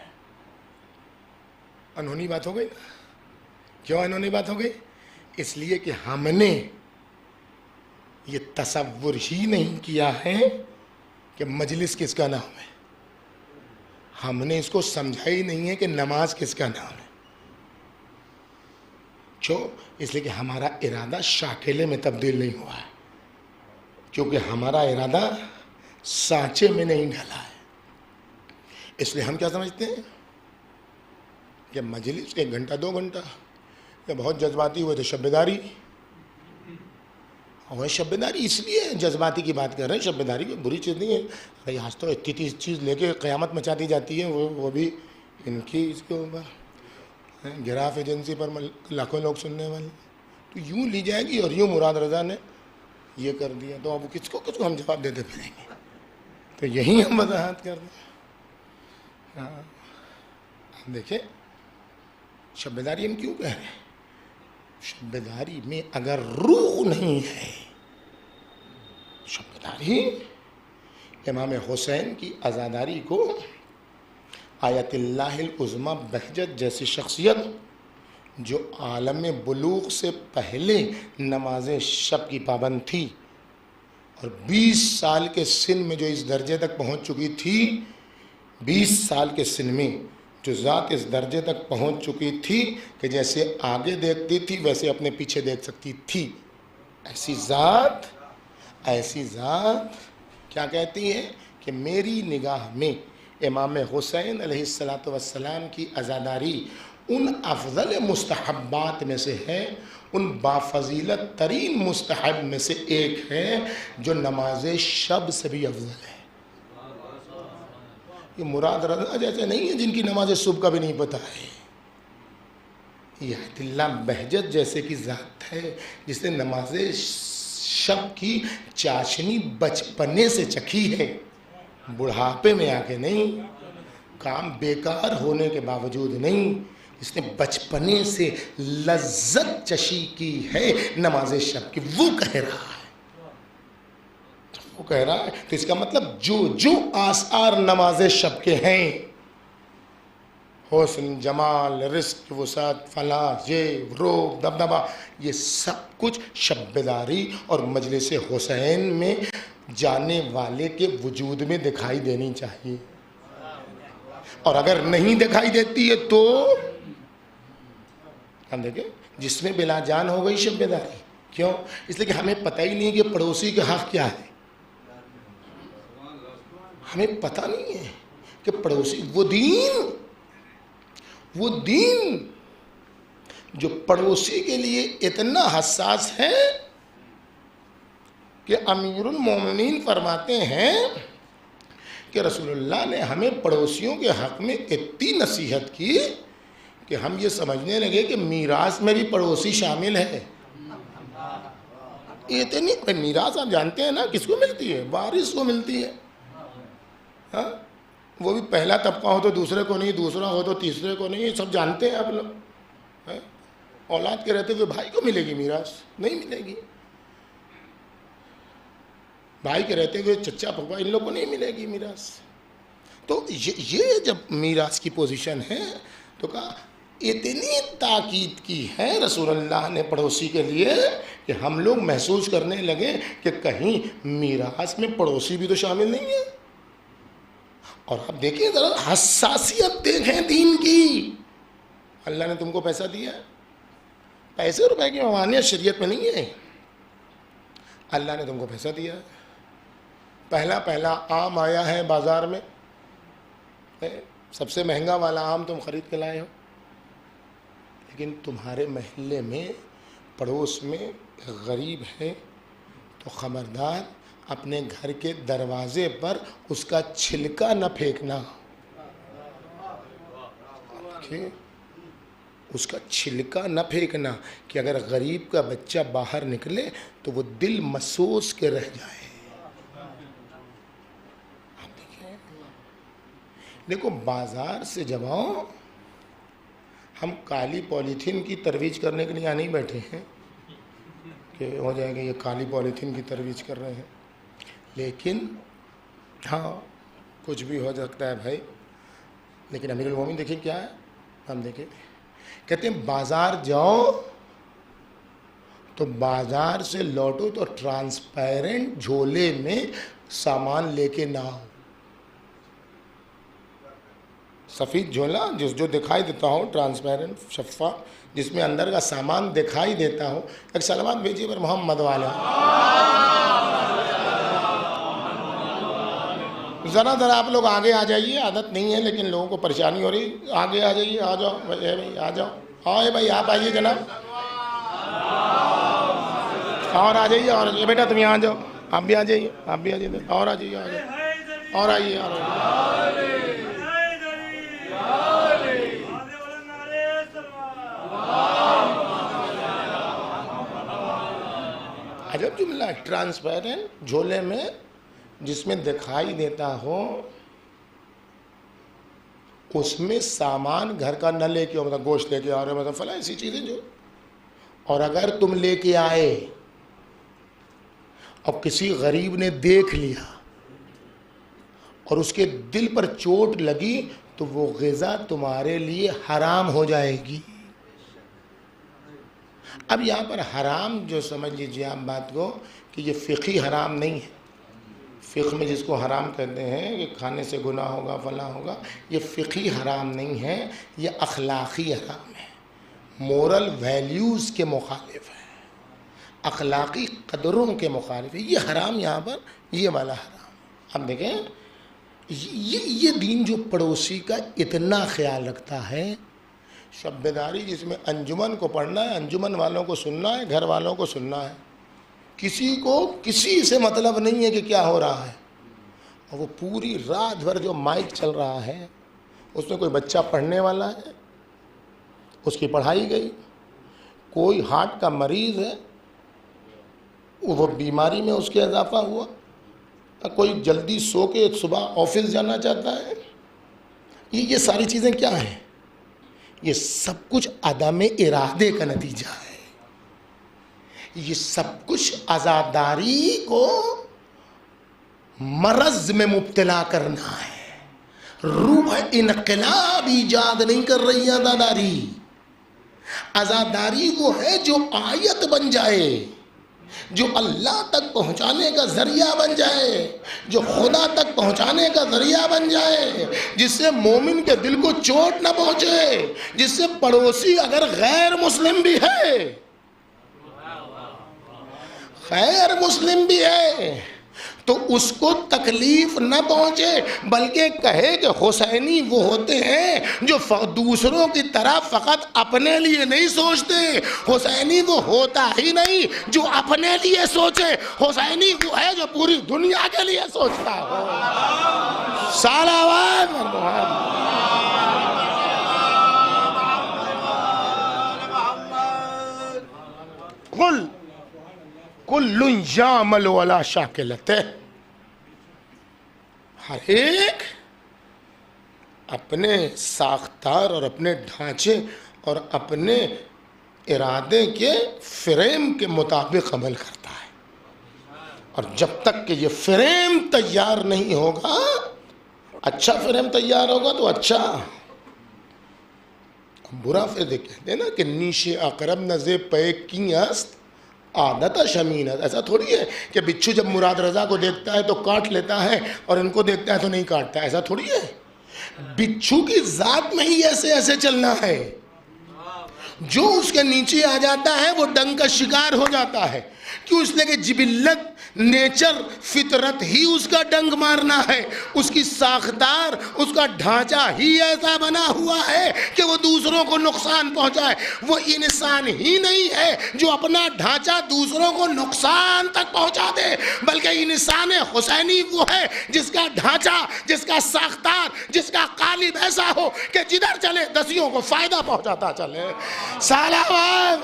अनहोनी बात हो गई ना? क्यों अनहोनी बात हो गई? इसलिए कि हमने ये तसव्वुर ही नहीं किया है कि मजलिस किसका नाम है। हमने इसको समझा ही नहीं है कि नमाज किसका नाम है। क्यों? इसलिए कि हमारा इरादा शाकिले में तब्दील नहीं हुआ है, क्योंकि हमारा इरादा सांचे में नहीं ढला है। इसलिए हम क्या समझते हैं कि मजलिस 1 घंटा 2 घंटा, या बहुत जज्बाती हुए तो शब्बेदारी। और शब्बेदारी इसलिए जज्बाती की बात कर रहे हैं, शब्बेदारी कोई बुरी चीज़ नहीं है। भाई आज तो इतनी चीज़ लेके क़यामत मचाती जाती है, वो भी इनकी इसके ऊपर गिराफ एजेंसी पर लाखों लोग सुनने वाले, तो यूँ ली जाएगी। और यूँ मुराद रज़ा ने ये कर दिया, तो अब किसको हम जवाब देते फिरेंगे? तो यही हम वजाहत कर रहे हैं। हाँ, देखिए शब्बेदारी हम क्यों कह रहे हैं? शब्बेदारी में अगर रूह नहीं है, शब्बेदारी इमाम हुसैन की आज़ादारी को आयतुल्लाहिल उज़्मा बहजत जैसी शख्सियत जो आलम बुलूग से पहले नमाज शब की पाबंद थी और 20 साल के सिन में जो इस दर्जे तक पहुंच चुकी थी, 20 साल के सिन में जो ज़ात इस दर्जे तक पहुंच चुकी थी कि जैसे आगे देखती थी वैसे अपने पीछे देख सकती थी, ऐसी ज़ात क्या कहती है कि मेरी निगाह में इमाम हुसैन अलैहिस्सलातु वस्सलाम की अज़ादारी उन अफ़ज़ल मुस्तहब्बात में से है, उन बाफ़ज़ीलत तरीन मुस्तहब में से एक है, जो नमाज शब से भी अफ़ज़ल है। ये मुराद रज़ा जैसे नहीं है जिनकी नमाज सुबह का भी नहीं पता है। ये अतिल्ला बहजत जैसे की ज़ात है जिसने नमाज शब की चाशनी बचपने से चखी है, बुढ़ापे में आके नहीं, काम बेकार होने के बावजूद नहीं, इसने बचपने से लज्जत चशी की है नमाज शब की। वो कह रहा है तो इसका मतलब जो आसार नमाज शब के हैं, हुस्न, जमाल, रिस्क, वसात, फलाह, ये रोब, दबदबा, ये सब कुछ शब्बेदारी और मजलिस हुसैन में जाने वाले के वजूद में दिखाई देनी चाहिए। और अगर नहीं दिखाई देती है तो हम देखें जिसमें बिला जान हो गई शब्बेदारी। क्यों? इसलिए कि हमें पता ही नहीं कि पड़ोसी का हक क्या है। हमें पता नहीं है कि पड़ोसी वो दीन जो पड़ोसी के लिए इतना हसास है कि अमीरुल मोमिनीन फरमाते हैं कि रसूलुल्लाह ने हमें पड़ोसियों के हक़ में इतनी नसीहत की कि हम ये समझने लगे कि मीरास में भी पड़ोसी शामिल है। इतनी मीरास आप जानते हैं ना किसको मिलती है? वारिस को मिलती है। हाँ, वो भी पहला तबका हो तो दूसरे को नहीं, दूसरा हो तो तीसरे को नहीं, सब जानते हैं आप लोग। औलाद के रहते हुए भाई को मिलेगी मीरास? नहीं मिलेगी। भाई के रहते हुए चच्चा पप्पा इन लोगों को नहीं मिलेगी मीरास। तो ये जब मीरास की पोजीशन है तो कहा इतनी ताकीद की है रसूलुल्लाह ने पड़ोसी के लिए कि हम लोग महसूस करने लगे कि कहीं मीरास में पड़ोसी भी तो शामिल नहीं है। और आप देखिए जरा हसासियत देखें दीन की। अल्लाह ने तुमको पैसा दिया, पैसे रुपए की ममानियत शरीयत में नहीं है। अल्लाह ने तुमको पैसा दिया, पहला आम आया है बाज़ार में, सबसे महंगा वाला आम तुम ख़रीद के लाए हो, लेकिन तुम्हारे महल्ले में पड़ोस में गरीब है तो ख़बरदार अपने घर के दरवाज़े पर उसका छिलका न फेंकना। देखिए, उसका छिलका न फेंकना कि अगर गरीब का बच्चा बाहर निकले तो वो दिल महसूस के रह जाए। आप देखिए, देखो बाजार से जब आओ, हम काली पॉलीथीन की तरवीज करने के लिए यहाँ नहीं बैठे हैं कि हो जाएगा ये काली पॉलीथीन की तरवीज कर रहे हैं, लेकिन हाँ कुछ भी हो सकता है भाई। लेकिन अमीरुल मोमिन देखिए क्या है, हम देखें, कहते हैं बाजार जाओ तो बाजार से लौटो तो ट्रांसपेरेंट झोले में सामान लेके ना आओ। सफ़ेद झोला जो दिखाई देता हो, ट्रांसपेरेंट शफ़ाफ, जिसमें अंदर का सामान दिखाई देता हो। एक सलावत भेजिए पर मोहम्मद वाला। ज़रा आप लोग आगे आ जाइए, आदत नहीं है लेकिन लोगों को परेशानी हो रही। आगे आ जाइए, आ जाओ भाई, आ जाओ। हाँ भाई आप आइए जनाब, और आ जाइए, और ये बेटा तुम यहाँ आ जाओ, आप भी आ जाइए, आप भी आ जाइए, और आ जाइए, आ जाओ, और आइए, और अजब जुमला, ट्रांसपेरेंट झोले में जिसमें दिखाई देता हो, उसमें सामान घर का न लेके आओ, मतलब गोश्त लेके आ रहे हो, मतलब फला ऐसी चीजें जो, और अगर तुम लेके आए और किसी गरीब ने देख लिया और उसके दिल पर चोट लगी तो वो ग़िज़ा तुम्हारे लिए हराम हो जाएगी। अब यहाँ पर हराम जो समझ लीजिए आप बात को कि ये फ़िक़ही हराम नहीं है। फ़िक़्ह में जिसको हराम कहते हैं कि खाने से गुनाह होगा फला होगा, ये फ़िक़ही हराम नहीं है, ये अखलाक़ी हराम है, मोरल वैल्यूज़ के मुखालिफ है, अखलाक़ी क़दरों के मुखालिफ है। ये हराम यहाँ पर ये वाला हराम। अब देखें, ये दीन जो पड़ोसी का इतना ख्याल रखता है, शब्बेदारी जिसमें अंजुमन को पढ़ना है, अंजुमन वालों को सुनना है, घर वालों को सुनना है, किसी को किसी से मतलब नहीं है कि क्या हो रहा है। और वो पूरी रात भर जो माइक चल रहा है, उसमें कोई बच्चा पढ़ने वाला है, उसकी पढ़ाई गई, कोई हार्ट का मरीज़ है, वो बीमारी में उसके इजाफा हुआ, कोई जल्दी सो के सुबह ऑफिस जाना चाहता है। ये सारी चीज़ें क्या हैं? ये सब कुछ अदम इरादे का नतीजा है। ये सब कुछ आज़ादारी को मरज़ में मुब्तला करना है। रूह इनक़िलाब ईजाद नहीं कर रही आज़ादारी। आज़ादारी वो है जो आयत बन जाए, जो अल्लाह तक पहुँचाने का ज़रिया बन जाए, जो खुदा तक पहुँचाने का ज़रिया बन जाए, जिससे मोमिन के दिल को चोट न पहुँचे, जिससे पड़ोसी अगर गैर मुस्लिम भी है, गैर मुस्लिम भी है, तो उसको तकलीफ न पहुँचे, बल्कि कहे कि हुसैनी वो होते हैं जो दूसरों की तरह फ़कत अपने लिए नहीं सोचते। हुसैनी वो होता ही नहीं जो अपने लिए सोचे। हुसैनी वो है जो पूरी दुनिया के लिए सोचता हो। सलावत कुल कुल्लु यामल वला शाकिलते, हर एक अपने साख्तार और अपने ढांचे और अपने इरादे के फ्रेम के मुताबिक अमल करता है। और जब तक कि ये फ्रेम तैयार नहीं होगा, अच्छा फ्रेम तैयार होगा तो अच्छा, बुरा फिर कहते हैं ना कि नीशे अकरब नज़े पे की अस्त आदत शमीनत। ऐसा थोड़ी है कि बिच्छू जब मुराद रज़ा को देखता है तो काट लेता है और इनको देखता है तो नहीं काटता, ऐसा थोड़ी है। बिच्छू की ज़ात में ही ऐसे ऐसे चलना है, जो उसके नीचे आ जाता है वो डंग का शिकार हो जाता है। क्यों? इसलिए कि जिबिल्लत, नेचर, फितरत ही उसका डंग मारना है। उसकी साख्तार, उसका ढांचा ही ऐसा बना हुआ है कि वो दूसरों को नुकसान पहुंचाए। वो इंसान ही नहीं है जो अपना ढांचा दूसरों को नुकसान तक पहुंचा दे, बल्कि इंसान हुसैनी वो है जिसका ढांचा, जिसका साख्तार, जिसका कालिब ऐसा हो कि जिधर चले दसियों को फायदा पहुंचाता चले। सलावत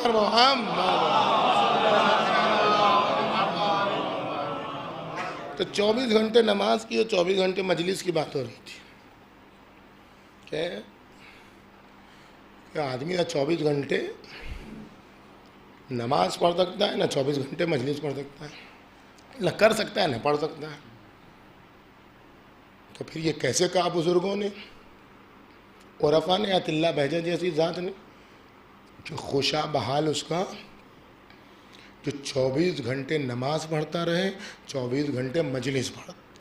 तो 24 घंटे नमाज की और 24 घंटे मजलिस की बात हो रही थी। क्या आदमी ना 24 घंटे नमाज पढ़ सकता है, ना 24 घंटे मजलिस पढ़ सकता है, ना कर सकता है ना पढ़ सकता है। तो फिर ये कैसे कहा बुजुर्गों ने, उरफा ने, अतिल्ला बहजा जैसी ज़ात ने, जो खुशा बहाल उसका जो 24 घंटे नमाज पढ़ता रहे, 24 घंटे मजलिस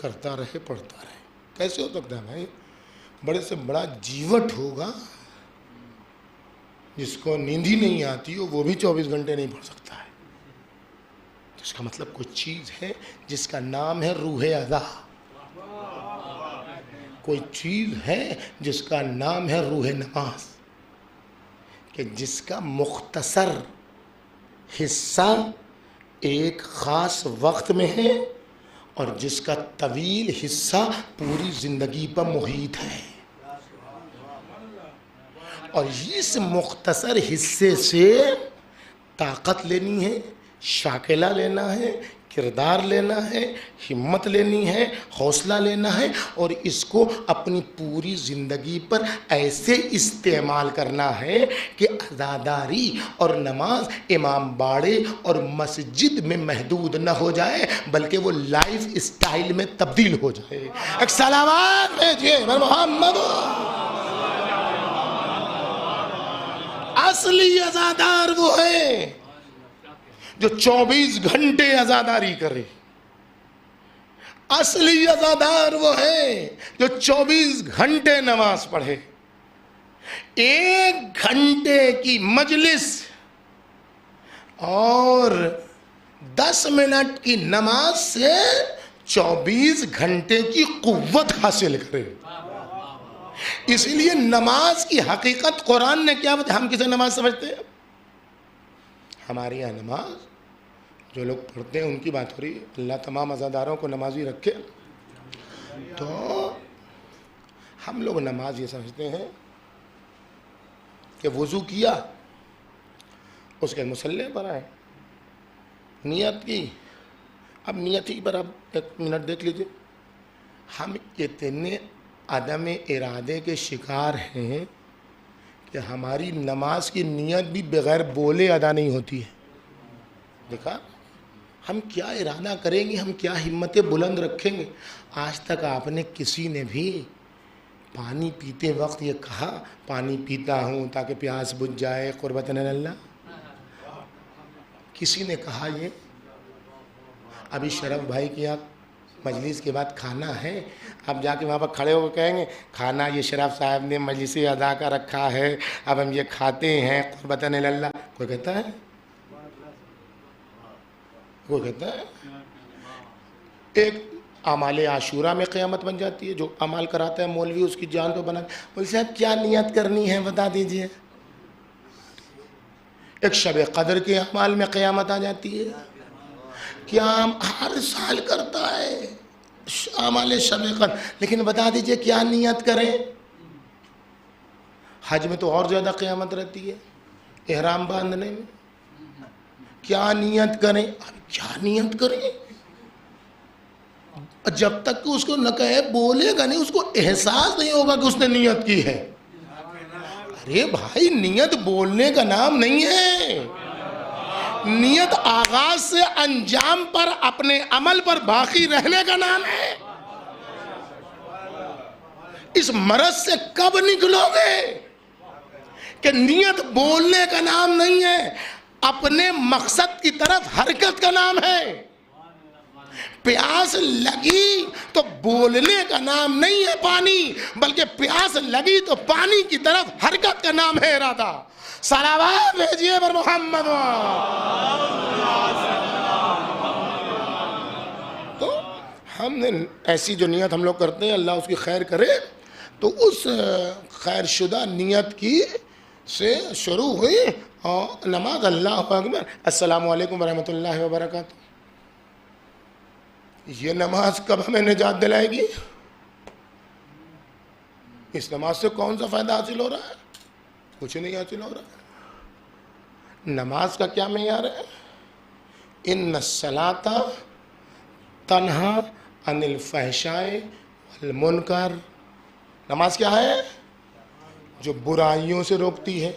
करता रहे, पढ़ता रहे। कैसे हो सकता है भाई? बड़े से बड़ा जीवट होगा जिसको नींद ही नहीं आती हो, वो भी 24 घंटे नहीं पढ़ सकता है। तो इसका मतलब कुछ चीज़ है जिसका नाम है रूह अदा। कोई चीज़ है जिसका नाम है रूह नमाज, कि जिसका मुख्तसर हिस्सा एक ख़ास वक्त में है और जिसका तवील हिस्सा पूरी ज़िंदगी पर मुहीत है। और इस मुख्तसर हिस्से से ताकत लेनी है, शाकिला लेना है, किरदार लेना है, हिम्मत लेनी है, हौसला लेना है, और इसको अपनी पूरी ज़िंदगी पर ऐसे इस्तेमाल करना है कि अज़ादारी और नमाज इमाम बाड़े और मस्जिद में महदूद न हो जाए, बल्कि वो लाइफ स्टाइल में तब्दील हो जाए। एक सलावत भेजिए मोहम्मद। असली अज़ादार वो है जो 24 घंटे अज़ादारी करे। असली अज़ादार वो है जो 24 घंटे नमाज पढ़े। 1 घंटे की मजलिस और 10 मिनट की नमाज से 24 घंटे की कुव्वत हासिल करे। इसलिए नमाज की हकीकत कुरान ने क्या बताया? हम किसे नमाज समझते हैं? हमारे यहाँ नमाज जो लोग पढ़ते हैं उनकी बात हो रही है। अल्लाह तमाम अज़ादारों को नमाजी रखे। तो हम लोग नमाज ये समझते हैं कि वज़ू किया, उसके मुसल्ले पर आए, नियत की। अब नियत ही पर अब 1 मिनट देख लीजिए। हम इतने अदम इरादे के शिकार हैं कि हमारी नमाज की नियत भी बग़ैर बोले अदा नहीं होती है। देखा, हम क्या इरादा करेंगे, हम क्या हिम्मतें बुलंद रखेंगे। आज तक आपने किसी ने भी पानी पीते वक्त ये कहा पानी पीता हूँ ताकि प्यास बुझ जाए क़ुर्बतन अल्लाह? किसी ने कहा ये? अभी शरफ भाई के यहाँ मजलिस के बाद खाना है, अब जाके वहाँ पर खड़े होकर कहेंगे खाना ये शरफ साहब ने मजलिस अदा का रखा है, अब हम ये खाते हैं क़ुर्बतन अल्लाह? कोई कहता है? कोई कहता है? एक अमाल आशूरा में क़यामत बन जाती है। जो अमाल कराता है मौलवी उसकी जान तो बना। बोले साहब क्या नियत करनी है बता दीजिए। एक शब कदर के अमाल में क़यामत आ जाती है। क्या हर साल करता है अमाल शब कदर, लेकिन बता दीजिए क्या नियत करें। हज में तो और ज़्यादा क़यामत रहती है, एहराम बांधने में क्या नियत करें। अब क्या नियत करें? जब तक कि उसको न कहे बोलेगा नहीं, उसको एहसास नहीं होगा कि उसने नियत की है। अरे भाई, नियत बोलने का नाम नहीं है। नियत आगाज से अंजाम पर अपने अमल पर बाकी रहने का नाम है। इस मरज से कब निकलोगे कि नियत बोलने का नाम नहीं है, अपने मकसद की तरफ हरकत का नाम है। प्यास लगी तो बोलने का नाम नहीं है पानी, बल्कि प्यास लगी तो पानी की तरफ हरकत का नाम है इरादा। सलावत भेजिए पर मोहम्मद। हमने ऐसी जो नियत हम लोग करते हैं अल्लाह उसकी खैर करे, तो उस खैरशुदा नियत की से शुरू हुई और नमाज अल्लाह अकबर अस्सलामु अलैकुम रहमतुल्लाहि व बरकातहू। ये नमाज कब हमें निजात दिलाएगी? इस नमाज से कौन सा फ़ायदा हासिल हो रहा है? कुछ नहीं हासिल हो रहा है। नमाज का क्या मेयार है? इन्न सलाता तन्हा अनिल फहशाए वल मुनकर। नमाज क्या है? जो बुराइयों से रोकती है,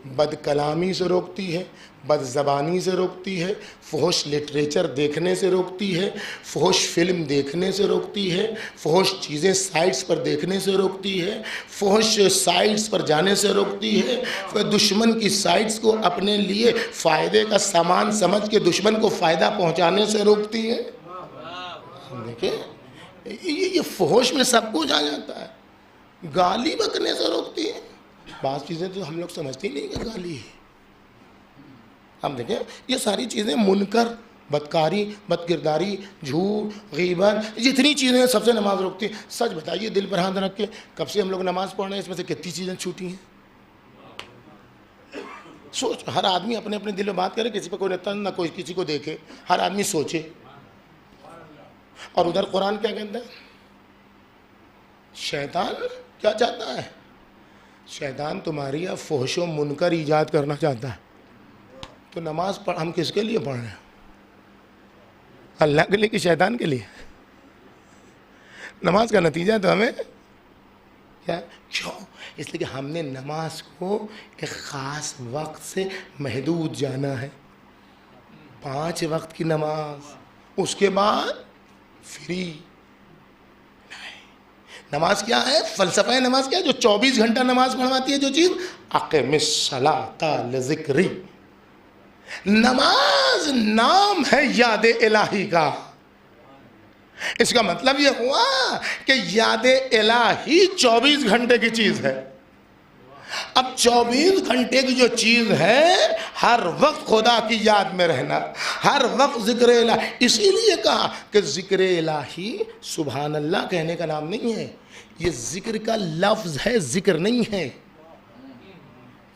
बदकलामी से रोकती है, बदज़बानी से रोकती है, फहश लिटरेचर देखने से रोकती है, फहश फिल्म देखने से रोकती है, फहश चीज़ें साइट्स पर देखने से रोकती है, फहश साइट्स पर जाने से रोकती है, फिर दुश्मन की साइट्स को अपने लिए फ़ायदे का सामान समझ के दुश्मन को फ़ायदा पहुंचाने से रोकती है। देखिए ये फहश में सब कुछ आ जाता है। गाली बकने से रोकती है। बात चीज़ें तो हम लोग समझते ही नहीं कि गाली है। हम देखें ये सारी चीज़ें मुनकर, बदकारी, बदकिरदारी, झूठ, गीबत, जितनी चीज़ें सबसे नमाज रोकती है। सच बताइए दिल पर हाथ रख के, कब से हम लोग नमाज पढ़ रहे हैं, इसमें से कितनी चीज़ें छूटी हैं? सोच, हर आदमी अपने अपने दिल में बात करे, किसी पर कोई तन ना कोई किसी को देखे, हर आदमी सोचे। और उधर कुरान क्या कहता है? शैतान क्या चाहता है? शैतान तुम्हारी या फहशो मुनकर ईजाद करना चाहता है। तो नमाज पढ़ हम किसके लिए पढ़ रहे हैं? अल्लाह के लिए कि शैतान के लिए? नमाज का नतीजा तो हमें क्या? क्यों? इसलिए कि हमने नमाज को एक ख़ास वक्त से महदूद जाना है। 5 वक्त की नमाज, उसके बाद फ्री। नमाज क्या है? फ़लसफ़ा नमाज क्या है? जो 24 घंटा नमाज पढ़वाती है जो चीज़, अक़िमिस्सलाता लिज़िक्री। नमाज नाम है याद इलाही का। इसका मतलब यह हुआ कि याद इलाही 24 घंटे की चीज़ है। अब 24 घंटे की जो चीज़ है, हर वक्त खुदा की याद में रहना, हर वक्त ज़िक्र इलाही। इसीलिए कहा कि ज़िक्र इलाही सुभान अल्लाह कहने का नाम नहीं है, ये ज़िक्र का लफ्ज़ है, ज़िक्र नहीं है।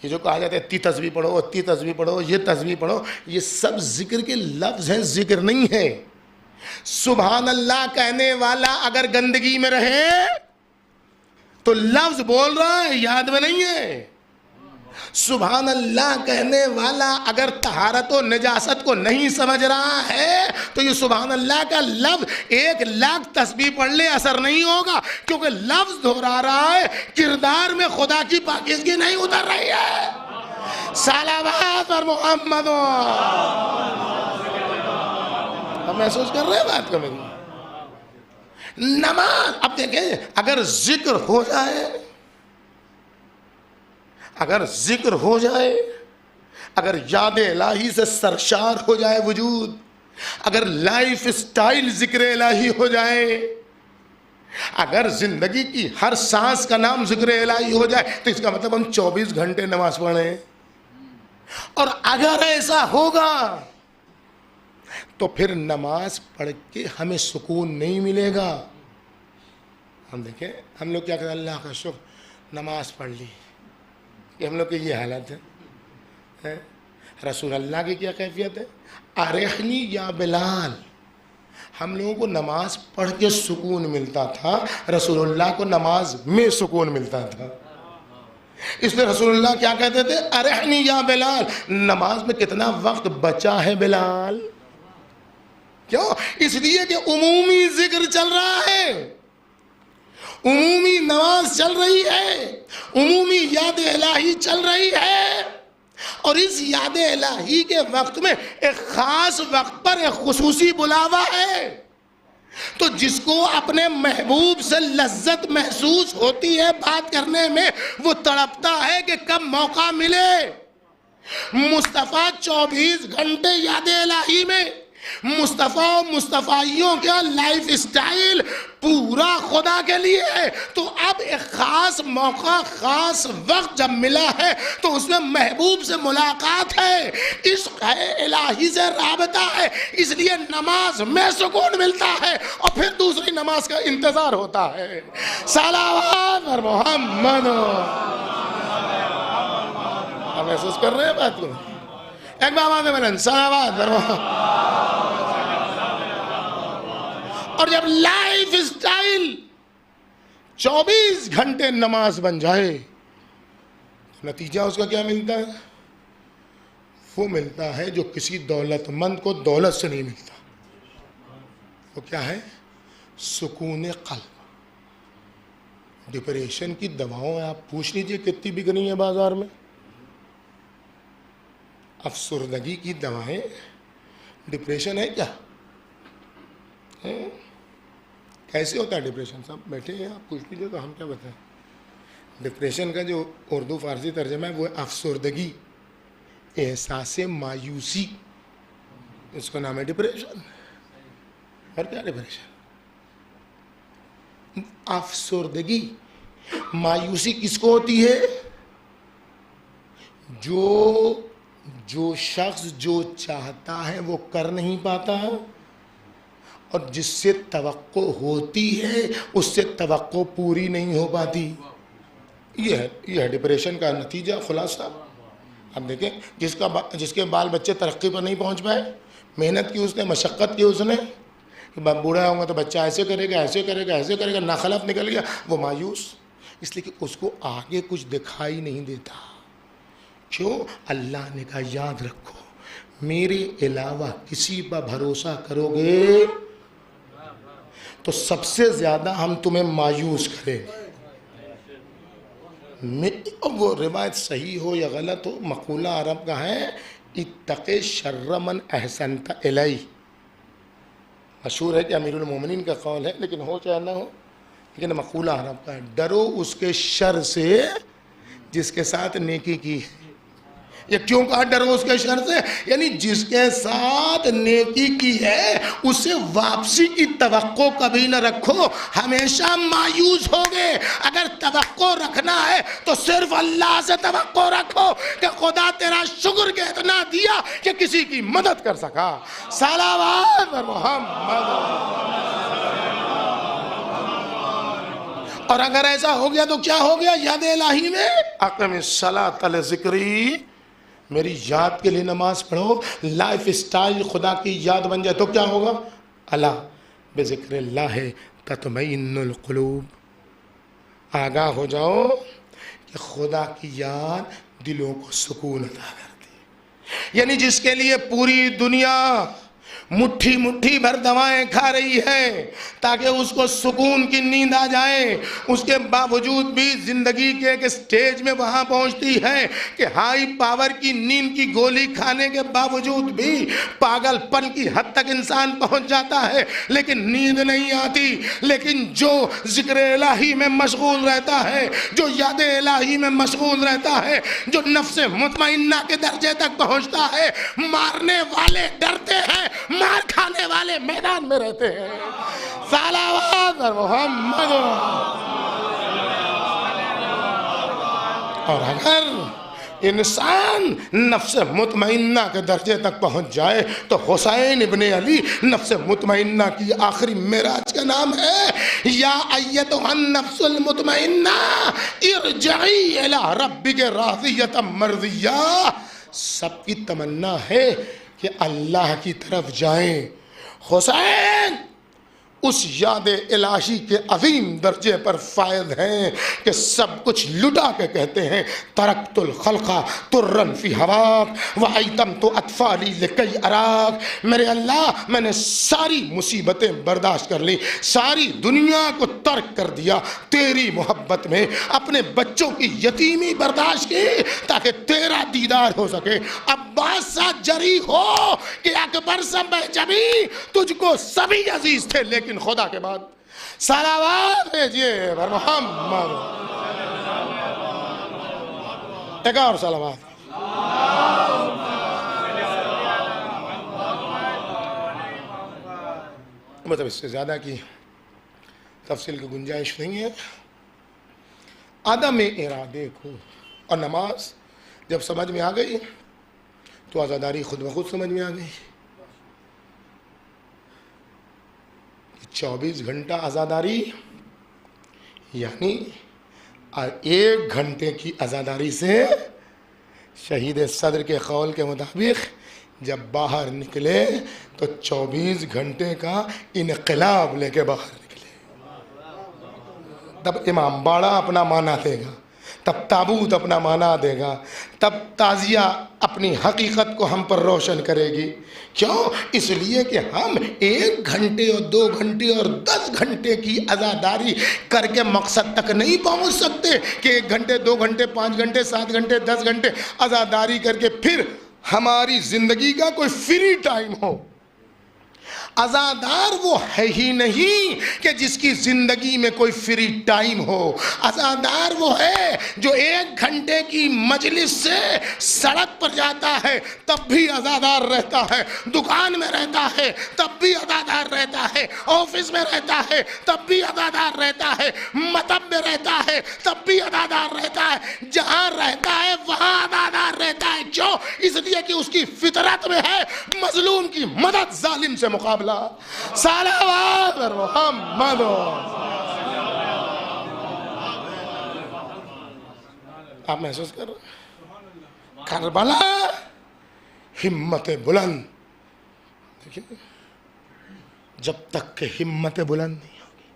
ये जो कहा जाता है इतनी तस्बीह पढ़ो, इतनी तस्बीह पढ़ो, ये तस्बीह पढ़ो, ये सब ज़िक्र के लफ्ज़ हैं, ज़िक्र नहीं है। सुभान अल्लाह कहने वाला अगर गंदगी में रहे तो लफ्ज बोल रहा है, याद में नहीं है। सुभान अल्लाह कहने वाला अगर तहारत व नजासत को नहीं समझ रहा है तो ये सुभान अल्लाह का लफ्ज 1 लाख तस्बीह पढ़ ले असर नहीं होगा, क्योंकि लफ्ज दोहरा रहा है, किरदार में खुदा की पाकीज़गी नहीं उतर रही है। सलावत और मोहम्मद। हम महसूस कर रहे हैं बात को मेरी? नमाज, अब देखें, अगर जिक्र हो जाए, अगर जिक्र हो जाए, अगर याद इलाही से सरशार हो जाए वजूद, अगर लाइफ स्टाइल जिक्र इलाही हो जाए, अगर जिंदगी की हर सांस का नाम जिक्र इलाही हो जाए, तो इसका मतलब हम 24 घंटे नमाज पढ़ें। और अगर ऐसा होगा तो फिर नमाज पढ़ के हमें सुकून नहीं मिलेगा। हम देखें, हम लोग क्या करें, अल्लाह का शुक्र नमाज पढ़ ली, कि हम लोग की ये हालत है। रसूल अल्लाह की क्या कैफियत है? अरहनी या बिलाल। हम लोगों को नमाज पढ़ के सुकून मिलता था, रसूलुल्लाह को नमाज में सुकून मिलता था। इसलिए रसूलुल्लाह क्या कहते थे? अरहनी या बिलाल। नमाज में कितना वक्त बचा है बिलाल? क्यों? इसलिए कि उमूमी जिक्र चल रहा है, उमूमी नमाज चल रही है, उमूमी याद इलाही चल रही है। और इस याद इलाही के वक्त में एक खास वक्त पर एक खुसूसी बुलावा है। तो जिसको अपने महबूब से लज्जत महसूस होती है बात करने में, वो तड़पता है कि कब मौका मिले। मुस्तफ़ा 24 घंटे याद इलाही में मुस्तफ़ा मुस्तफ़ाइयों का लाइफ स्टाइल पूरा खुदा के लिए है। तो अब एक ख़ास मौका, ख़ास वक्त जब मिला है तो उसमें महबूब से मुलाकात है, इश्क है, इलाही से राबता है, इसलिए नमाज में सुकून मिलता है और फिर दूसरी नमाज का इंतज़ार होता है। सलावत और मोहम्मद। आप महसूस कर रहे हैं बात को? एक बार आवाज़ में बोलें सलावत और मोहम्मद। और जब लाइफ स्टाइल 24 घंटे नमाज बन जाए तो नतीजा उसका क्या मिलता है? वो मिलता है जो किसी दौलतमंद को दौलत से नहीं मिलता। वो क्या है? सुकून क़ल्ब। डिप्रेशन की दवाओं आप पूछ लीजिए कितनी बिक रही हैं बाजार में। अफसरदगी की दवाएं डिप्रेशन है क्या है? कैसे होता है डिप्रेशन? सब बैठे हैं, आप पूछ लीजिए तो हम क्या बताएं। डिप्रेशन का जो उर्दू फारसी तर्जमा है वो अफसरदगी, एहसास मायूसी, इसका नाम है डिप्रेशन। और क्या डिप्रेशन? अफसरदगी, मायूसी किसको होती है? जो शख्स जो चाहता है वो कर नहीं पाता और जिससे तवक्को होती है उससे तवक्को पूरी नहीं हो पाती। ये है डिप्रेशन का नतीजा, खुलासा। अब देखें, जिसके बाल बच्चे तरक्की पर नहीं पहुंच पाए, मेहनत की उसने, मशक्क़त की उसने, कि बूढ़ा होगा तो बच्चा ऐसे करेगा, ऐसे करेगा, ऐसे करेगा, नाखलफ निकल गया, वो मायूस, इसलिए कि उसको आगे कुछ दिखाई नहीं देता। क्यों? अल्लाह ने कहा याद रखो, मेरे अलावा किसी पर भरोसा करोगे तो सबसे ज़्यादा हम तुम्हें मायूस करेंगे। वो रिवायत सही हो या गलत हो, मक़ूला अरब का है, इत्तक़े शर्र मन अहसनत इलैह। मशहूर है कि अमीरुल मोमिनीन का कौल है, लेकिन हो चाहे ना हो, लेकिन मक़ूला अरब का है, डरो उसके शर से जिसके साथ नेकी की है। ये क्यों कहा डरो उसके शर से? यानी जिसके साथ नेकी की है उसे वापसी की तवक्को कभी न रखो, हमेशा मायूस होगे। अगर तवक्को रखना है तो सिर्फ अल्लाह से तवक्को रखो कि खुदा तेरा शुक्र के इतना दिया कि किसी की मदद कर सका। सलावत और मोहम्मद। और अगर ऐसा हो गया तो क्या हो गया? याद इलाही में अक़िमिस्सलात लिज़िक्री, मेरी याद के लिए नमाज पढ़ो। लाइफ स्टाइल खुदा की याद बन जाए तो क्या होगा? अला बिज़िक्रिल्लाह तत्मइन्नुल क़ुलूब। आगाह हो जाओ कि खुदा की याद दिलों को सुकून अता करती है। यानी जिसके लिए पूरी दुनिया मुट्ठी मुट्ठी भर दवाएं खा रही है ताकि उसको सुकून की नींद आ जाए, उसके बावजूद भी जिंदगी के एक स्टेज में वहां पहुंचती है कि हाई पावर की नींद की गोली खाने के बावजूद भी पागलपन की हद तक इंसान पहुंच जाता है, लेकिन नींद नहीं आती। लेकिन जो जिक्र इलाही में मशगूल रहता है, जो याद इलाही में मशगूल रहता है, जो नफ्स मुतमइन्ना के दर्जे तक पहुंचता है, मारने वाले डरते हैं, मार खाने वाले मैदान में रहते हैं। सलावत और मोहम्मद। और अगर इंसान नफ्स मुतमइन्ना के दर्जे तक पहुंच जाए तो हुसैन इब्ने अली नफ्स मुतमइन्ना की आखिरी मेराज का नाम है, या अय्यतुहन नफ्सुल मुतमइन्ना इरजई इला रब्बिके राज़ियतम मर्ज़िया। सबकी तमन्ना है कि अल्लाह की तरफ जाएं। हुसैन उस याद इलाही के अजीम दर्जे पर फायद हैं कि सब कुछ लुटा के कहते हैं, तरक्तुल खल्का तुर्रन फी हवाक व आइतम तो अतफाली लिकई अराक। मेरे अल्लाह, मैंने सारी मुसीबतें बर्दाश्त कर ली, सारी दुनिया को तर्क कर दिया तेरी मोहब्बत में, अपने बच्चों की यतीमी बर्दाश्त की ताकि तेरा दीदार हो सके। अब्बास सा जरी हो कि अकबर सब जबी तुझको सभी अजीज थे, लेकिन खुदा के बाद। सलावत भेजिए मोहम्मद। एक और सलावत। मतलब इससे ज़्यादा की तफसील की गुंजाइश नहीं है। आदम इरादे को और नमाज जब समझ में आ गई तो आज़ादारी खुद ब खुद समझ में आ गई। 24 घंटा आज़ादारी यानी 1 घंटे की आज़ादारी से शहीद सदर के कौल के मुताबिक जब बाहर निकले तो 24 घंटे का इनकलाब लेके बाहर निकले। तब इमाम बाड़ा अपना माना देगा, तब ताबूत अपना माना देगा, तब ताज़िया अपनी हकीकत को हम पर रोशन करेगी। क्यों? इसलिए कि हम 1 घंटे और 2 घंटे और 10 घंटे की आज़ादारी करके मकसद तक नहीं पहुंच सकते कि 1 घंटे 2 घंटे 5 घंटे 7 घंटे 10 घंटे आज़ादारी करके फिर हमारी ज़िंदगी का कोई फ्री टाइम हो। आज़ादार वो है ही नहीं कि जिसकी ज़िंदगी में कोई फ्री टाइम हो। आज़ादार वो है जो 1 घंटे की मजलिस से सड़क पर जाता है तब भी आज़ादार रहता है, दुकान में रहता है तब भी आज़ादार रहता है, ऑफिस में रहता है तब भी आज़ादार रहता है, मतब में रहता है तब भी आज़ादार रहता है। जहाँ रहता है वहाँ आज़ादार रहता है। क्यों? इसलिए कि उसकी फितरत में है मजलूम की मदद, जालिम से मुकाबला। सलावत मोहम्मद। आप महसूस कर रहे हैं? करबला हिम्मत बुलंद। देखिए, जब तक के हिम्मत बुलंद नहीं होगी,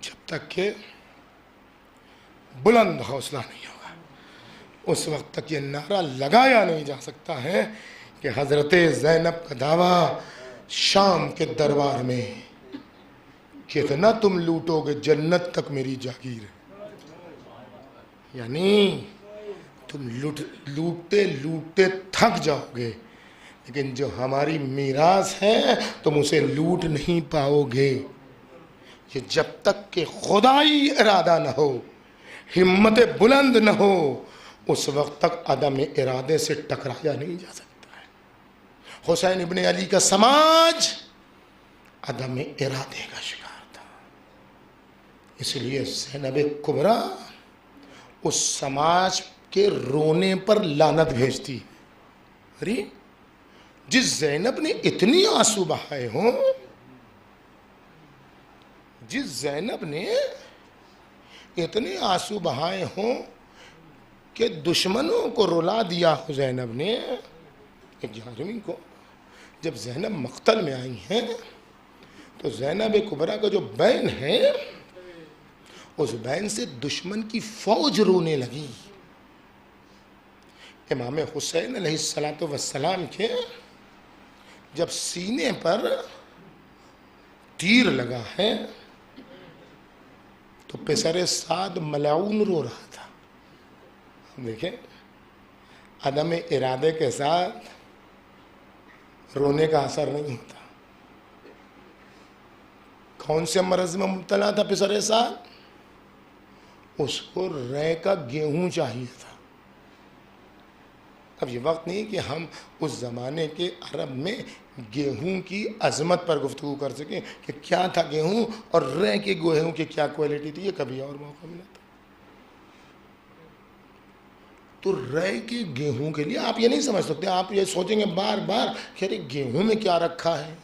जब तक के बुलंद हौसला नहीं होगा, उस वक्त तक ये नारा लगाया नहीं जा सकता है कि हजरत ज़ैनब का दावा शाम के दरबार में, कितना तुम लूटोगे जन्नत तक मेरी जागीर है। यानी तुम लूटते लूटते थक जाओगे, लेकिन जो हमारी मीरास है तुम उसे लूट नहीं पाओगे। ये जब तक कि खुदाई इरादा न हो, हिम्मत बुलंद न हो, उस वक्त तक अदम इरादे से टकराया नहीं जा सकता। हुसैन इब्ने अली का समाज अदम इरादे का शिकार था, इसलिए ज़ैनब कुबरा उस समाज के रोने पर लानत भेजती। अरे जिस ज़ैनब ने इतनी आंसू बहाए हों, जिस ज़ैनब ने इतने आंसू बहाए हों कि दुश्मनों को रुला दिया हो ज़ैनब ने। 11वीं को जब ज़ैनब मक्तल में आई हैं तो ज़ैनब कुबरा का जो बहन है, उस बहन से दुश्मन की फौज रोने लगी। इमाम हुसैन अलैहिस्सलातु वस्सलाम के जब सीने पर तीर लगा है तो पेसर साद मलाऊन रो रहा था। देखें, अदम इरादे के साथ रोने का असर नहीं होता। कौन से मरज में मुब्तला था पेसर साद? उसको रै का गेहूं चाहिए था। अब ये वक्त नहीं कि हम उस ज़माने के अरब में गेहूं की अजमत पर गुफ्तगू कर सकें कि क्या था गेहूं और रै के गेहूं की क्या क्वालिटी थी। ये कभी और मौका मिला था। तो रै के गेहूं के लिए आप ये नहीं समझ सकते। आप ये सोचेंगे बार बार कि अरे गेहूं में क्या रखा है।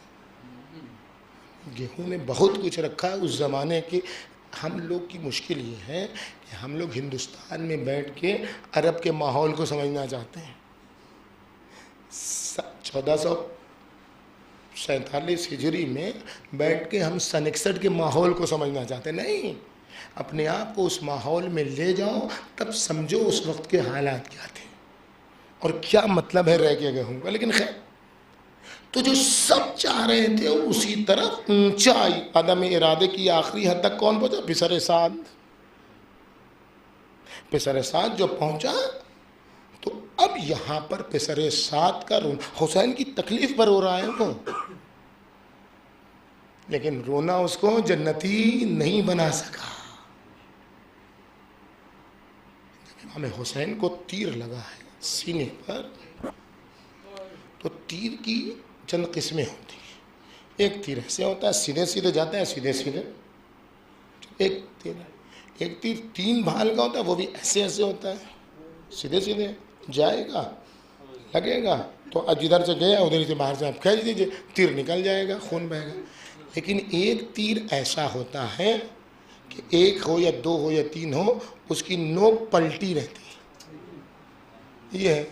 गेहूं में बहुत कुछ रखा है। उस ज़माने के हम लोग की मुश्किल ये है कि हम लोग हिंदुस्तान में बैठ के अरब के माहौल को समझना चाहते हैं। 1447 हिजरी में बैठ के हम सन 61 के माहौल को समझना चाहते नहीं। अपने आप को उस माहौल में ले जाओ, तब समझो उस वक्त के हालात क्या थे और क्या मतलब है रह के गेहूं का। लेकिन खैर, तो जो सब चाह रहे थे उसी तरफ ऊंचाई अदम इरादे की आखिरी हद तक कौन पहुंचा? पेसर साद। पेसर साद जो पहुंचा तो अब यहां पर पेसर साद का रोना, हुसैन की तकलीफ पर रो रहा है वो, लेकिन रोना उसको जन्नती नहीं बना सका। हमें हुसैन को तीर लगा है सीने पर, तो तीर की चंद किस्में होती हैं। एक तीर ऐसे होता है, सीधे सीधे जाता है, सीधे सीधे। एक तीर 3 भाल का होता है, वो भी ऐसे ऐसे होता है, सीधे सीधे जाएगा, लगेगा तो जिधर से गया उधर से बाहर से आप खींच दीजिए, तीर निकल जाएगा, खून बहेगा। लेकिन एक तीर ऐसा होता है कि 1 हो या 2 हो या 3 हो, उसकी नोक पलटी रहती है। ये है,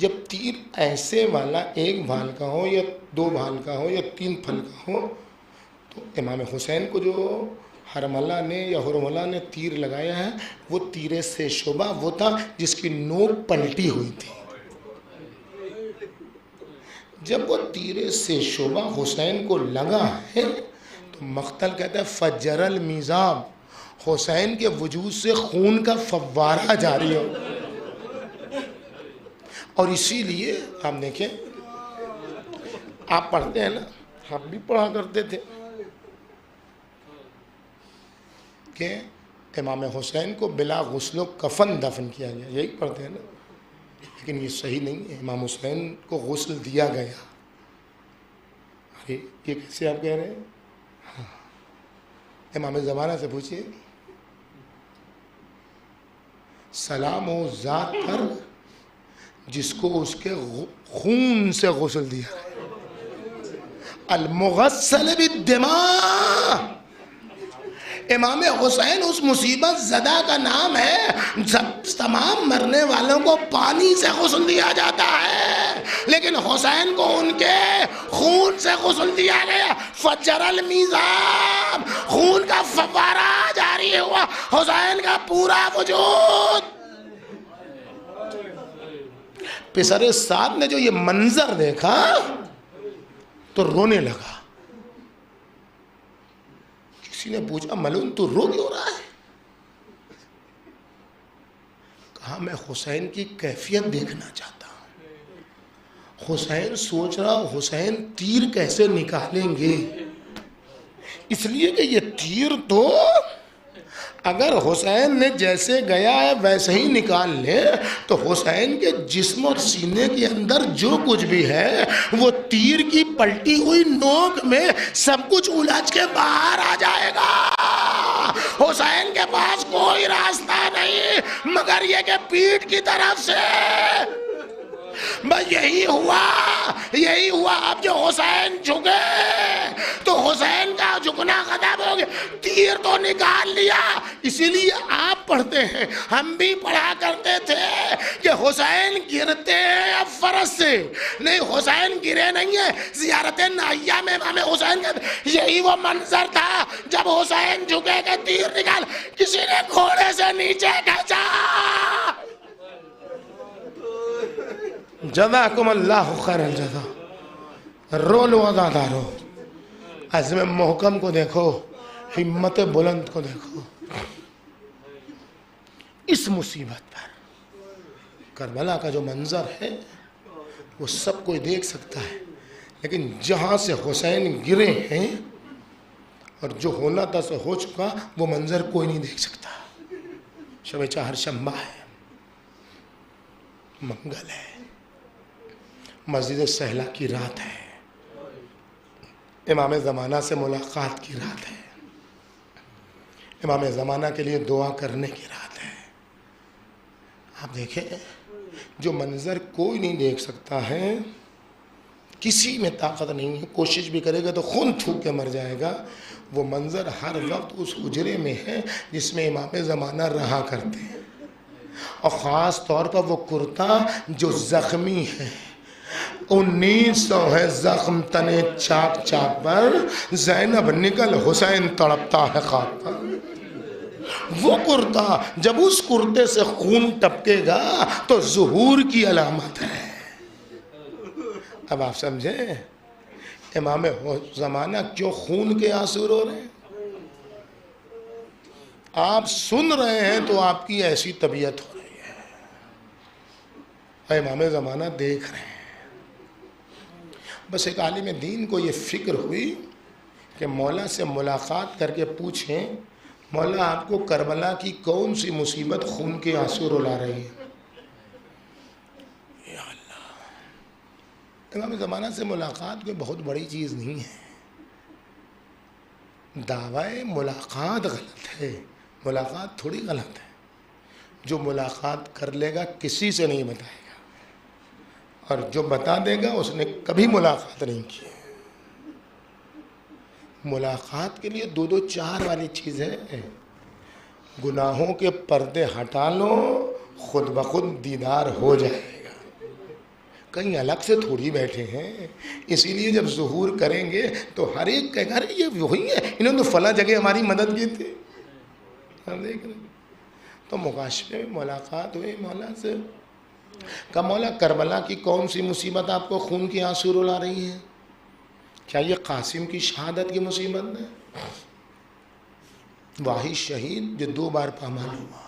जब तीर ऐसे वाला 1 भाल का हो या 2 भाल का हो या 3 फल का हो, तो इमाम हुसैन को जो हरमला ने या हुरमला ने तीर लगाया है, वो तीरे से शोभा वो था जिसकी नोक पलटी हुई थी। जब वो तीरे से शोभा हुसैन को लगा है तो मख्तल कहता है फजरल मिजाब, हुसैन के वजूद से खून का फव्वारा जारी हो। और इसीलिए आप देखें, आप पढ़ते हैं ना, हम भी पढ़ा करते थे कि इमाम हुसैन को बिला गुस्लो कफन दफन किया गया, यही पढ़ते हैं ना। लेकिन ये सही नहीं है, इमाम हुसैन को गुस्ल दिया गया। अरे ये कैसे आप कह रहे हैं? हाँ, इमाम ज़माना से पूछिए, सलाम हो ज़ात पर जिसको उसके खून से गुस्ल दिया, अल-मुग़स्सल बिद्दिमा। इमाम हुसैन उस मुसीबत ज़दा का नाम है, तमाम मरने वालों को पानी से गुस्ल दिया जाता है, लेकिन हुसैन को उनके खून से गुस्ल दिया गया। फजरल मिज़ाब, खून का फव्वारा जारी हुआ, हुसैन का पूरा वजूद। पिसरे साद ने जो ये मंजर देखा तो रोने लगा। किसी ने पूछा, मलून तू रो क्यों रहा है? कहा, मैं हुसैन की कैफियत देखना चाहता हूं। हुसैन सोच रहा, हुसैन तीर कैसे निकालेंगे, इसलिए कि ये तीर तो अगर हुसैन ने जैसे गया है वैसे ही निकाल ले तो हुसैन के जिस्म और सीने के अंदर जो कुछ भी है वो तीर की पलटी हुई नोक में सब कुछ उलझ के बाहर आ जाएगा। हुसैन के पास कोई रास्ता नहीं मगर ये कि पीठ की तरफ से। बस यही हुआ। अब जो हुसैन झुके तो हुसैन का झुकना खत्म हो गया, तीर तो निकाल लिया। इसीलिए आप पढ़ते हैं, हम भी पढ़ा करते थे कि हुसैन गिरते हैं अब फरस से, नहीं हुसैन गिरे नहीं है, ज़ियारत नाहिया में इमाम हुसैन का यही वो मंजर था। जब हुसैन झुके के तीर निकाल, किसी ने घोड़े से नीचे खींचा। जज़ाकुमुल्लाहु खैरल जज़ा। रो लो अज़ादारो, अज़्म मोहकम को देखो, हिम्मत बुलंद को देखो। इस मुसीबत पर करबला का जो मंजर है वो सब कोई देख सकता है, लेकिन जहाँ से हुसैन गिरे हैं और जो होना था सो हो चुका, वो मंजर कोई नहीं देख सकता। शब चहारशंबा है, मंगल है, मस्जिद सहला की रात है, इमाम ज़माना से मुलाकात की रात है, इमाम ज़माना के लिए दुआ करने की रात है। आप देखें, जो मंज़र कोई नहीं देख सकता है, किसी में ताकत नहीं है, कोशिश भी करेगा तो खून थूक के मर जाएगा, वो मंज़र हर वक्त उस हुजरे में है जिसमें इमाम ज़माना रहा करते हैं। और ख़ास तौर पर वो कुर्ता जो ज़ख्मी है, 1900 है जख्म तने चाक चाक पर, ज़ैनब निकल हुसैन तड़पता है खाक पर। वो कुर्ता, जब उस कुर्ते से खून टपकेगा तो ज़ुहूर की अलामत है। अब आप समझे इमाम ज़माना क्यों खून के आंसू रो रहे हैं? आप सुन रहे हैं तो आपकी ऐसी तबीयत हो रही है, और इमाम ज़माना देख रहे हैं। बस एक आलिम दीन को ये फ़िक्र हुई कि मौला से मुलाकात करके पूछें, मौला आपको करबला की कौन सी मुसीबत खून के आंसू रुला रही है? या अल्लाह, इमाम ज़माना से मुलाकात कोई बहुत बड़ी चीज़ नहीं है। दावाए मुलाकात गलत है, मुलाकात थोड़ी गलत है। जो मुलाकात कर लेगा किसी से नहीं बताएगा, और जो बता देगा उसने कभी मुलाकात नहीं की है। मुलाकात के लिए 2-2 4 वाली चीज़ है। गुनाहों के पर्दे हटा लो, खुद ब खुद दीदार हो जाएगा। कहीं अलग से थोड़ी बैठे हैं, इसीलिए जब ज़ुहूर करेंगे तो हर एक कहेगा अरे ये वही है, इन्होंने तो फला जगह हमारी मदद की थी। हम देख रहे तो मुकाशफे में मुलाकात हुई मौला से। कहा मौला करबला की कौन सी मुसीबत आपको खून के आंसू रुला रही है? क्या ये कासिम की शहादत की मुसीबत है? वाही शहीद जो 2 बार पामाल हुआ,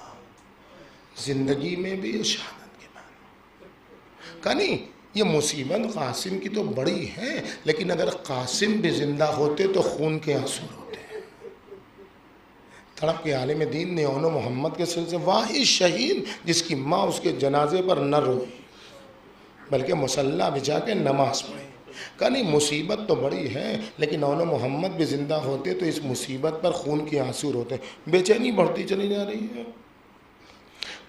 जिंदगी में भी शहादत के बाद। कहा नहीं ये मुसीबत कासिम की तो बड़ी है, लेकिन अगर कासिम भी जिंदा होते तो खून के आंसू होते। तड़प के आलिम दीन ने ओनो मोहम्मद के सिलसिले वाही शहीद जिसकी माँ उसके जनाजे पर न रोई बल्कि मुसल्ला बिछा के नमाज पढ़ी। कहा नहीं मुसीबत तो बड़ी है, लेकिन ओनो मोहम्मद भी ज़िंदा होते तो इस मुसीबत पर खून के आंसू रोते। बेचैनी बढ़ती चली जा रही है।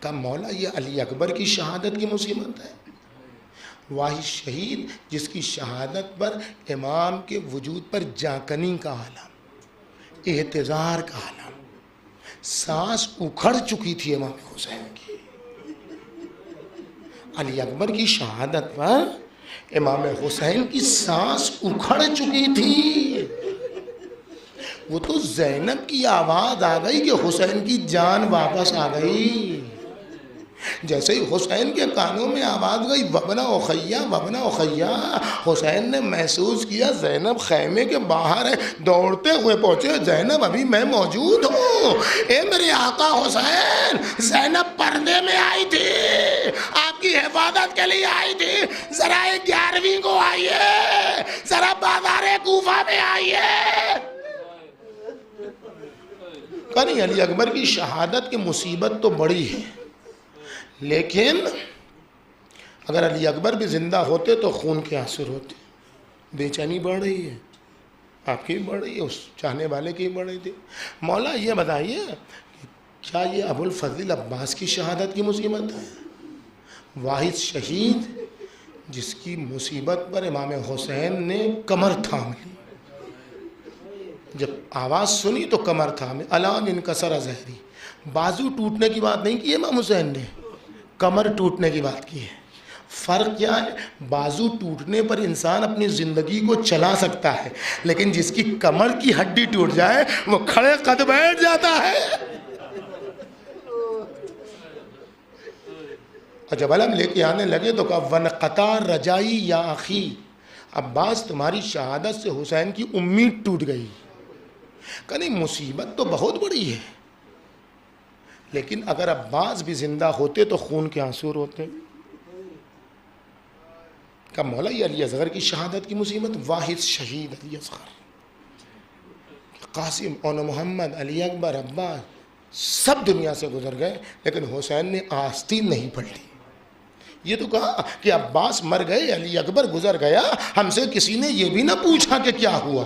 कहा मौला ये अली अकबर की शहादत की मुसीबत है। वाही शहीद जिसकी शहादत पर इमाम के वजूद पर जाकनी का आलम, एहतज़ार का आलम, सांस उखड़ चुकी थी इमाम हुसैन की। अली अकबर की शहादत पर इमाम हुसैन की सांस उखड़ चुकी थी। वो तो ज़ैनब की आवाज़ आ गई कि हुसैन की जान वापस आ गई। जैसे ही हुसैन के कानों में आवाज़ गई वबना उखैया वबना उखैया, हुसैन ने महसूस किया ज़ैनब खैमे के बाहर है। दौड़ते हुए पहुँचे, ज़ैनब अभी मैं मौजूद हूँ। ए मेरे आका हुसैन, ज़ैनब पर्दे में आई थी, आपकी हिफाजत के लिए आई थी। ज़रा 11वीं को आइए, ज़रा बाज़ार कूफा में आइए। कहीं अली अकबर की शहादत की मुसीबत तो बड़ी है, लेकिन अगर अली अकबर भी ज़िंदा होते तो खून के आंसू होते। बेचैनी बढ़ रही है, आपकी भी बढ़ रही है, उस चाहने वाले की बढ़ रही थी। मौला ये बताइए क्या ये अबुल फजल अब्बास की शहादत की मुसीबत है? वाहिद शहीद जिसकी मुसीबत पर इमाम हुसैन ने कमर थाम ली। जब आवाज़ सुनी तो कमर थामे, अलान इनकसर ज़हरी। बाजू टूटने की बात नहीं की इमाम हुसैन ने, कमर टूटने की बात की है। फ़र्क क्या है? बाजू टूटने पर इंसान अपनी ज़िंदगी को चला सकता है, लेकिन जिसकी कमर की हड्डी टूट जाए वो खड़े कद बैठ जाता है। और जब अलम लेके आने लगे तो कहा वन कतार रजाई या आखी, अब्बास तुम्हारी शहादत से हुसैन की उम्मीद टूट गई। कहीं मुसीबत तो बहुत बड़ी है, लेकिन अगर अब्बास भी जिंदा होते तो खून के आंसू रोते। का मौला ये अली असगर की शहादत की मुसीबत। वाहिद शहीद अली असगर, कासिम और मोहम्मद, अली अकबर, अब्बास सब दुनिया से गुजर गए, लेकिन हुसैन ने आस्तीन नहीं पलटी। ये तो कहा कि अब्बास मर गए, अली अकबर गुजर गया, हमसे किसी ने ये भी ना पूछा कि क्या हुआ,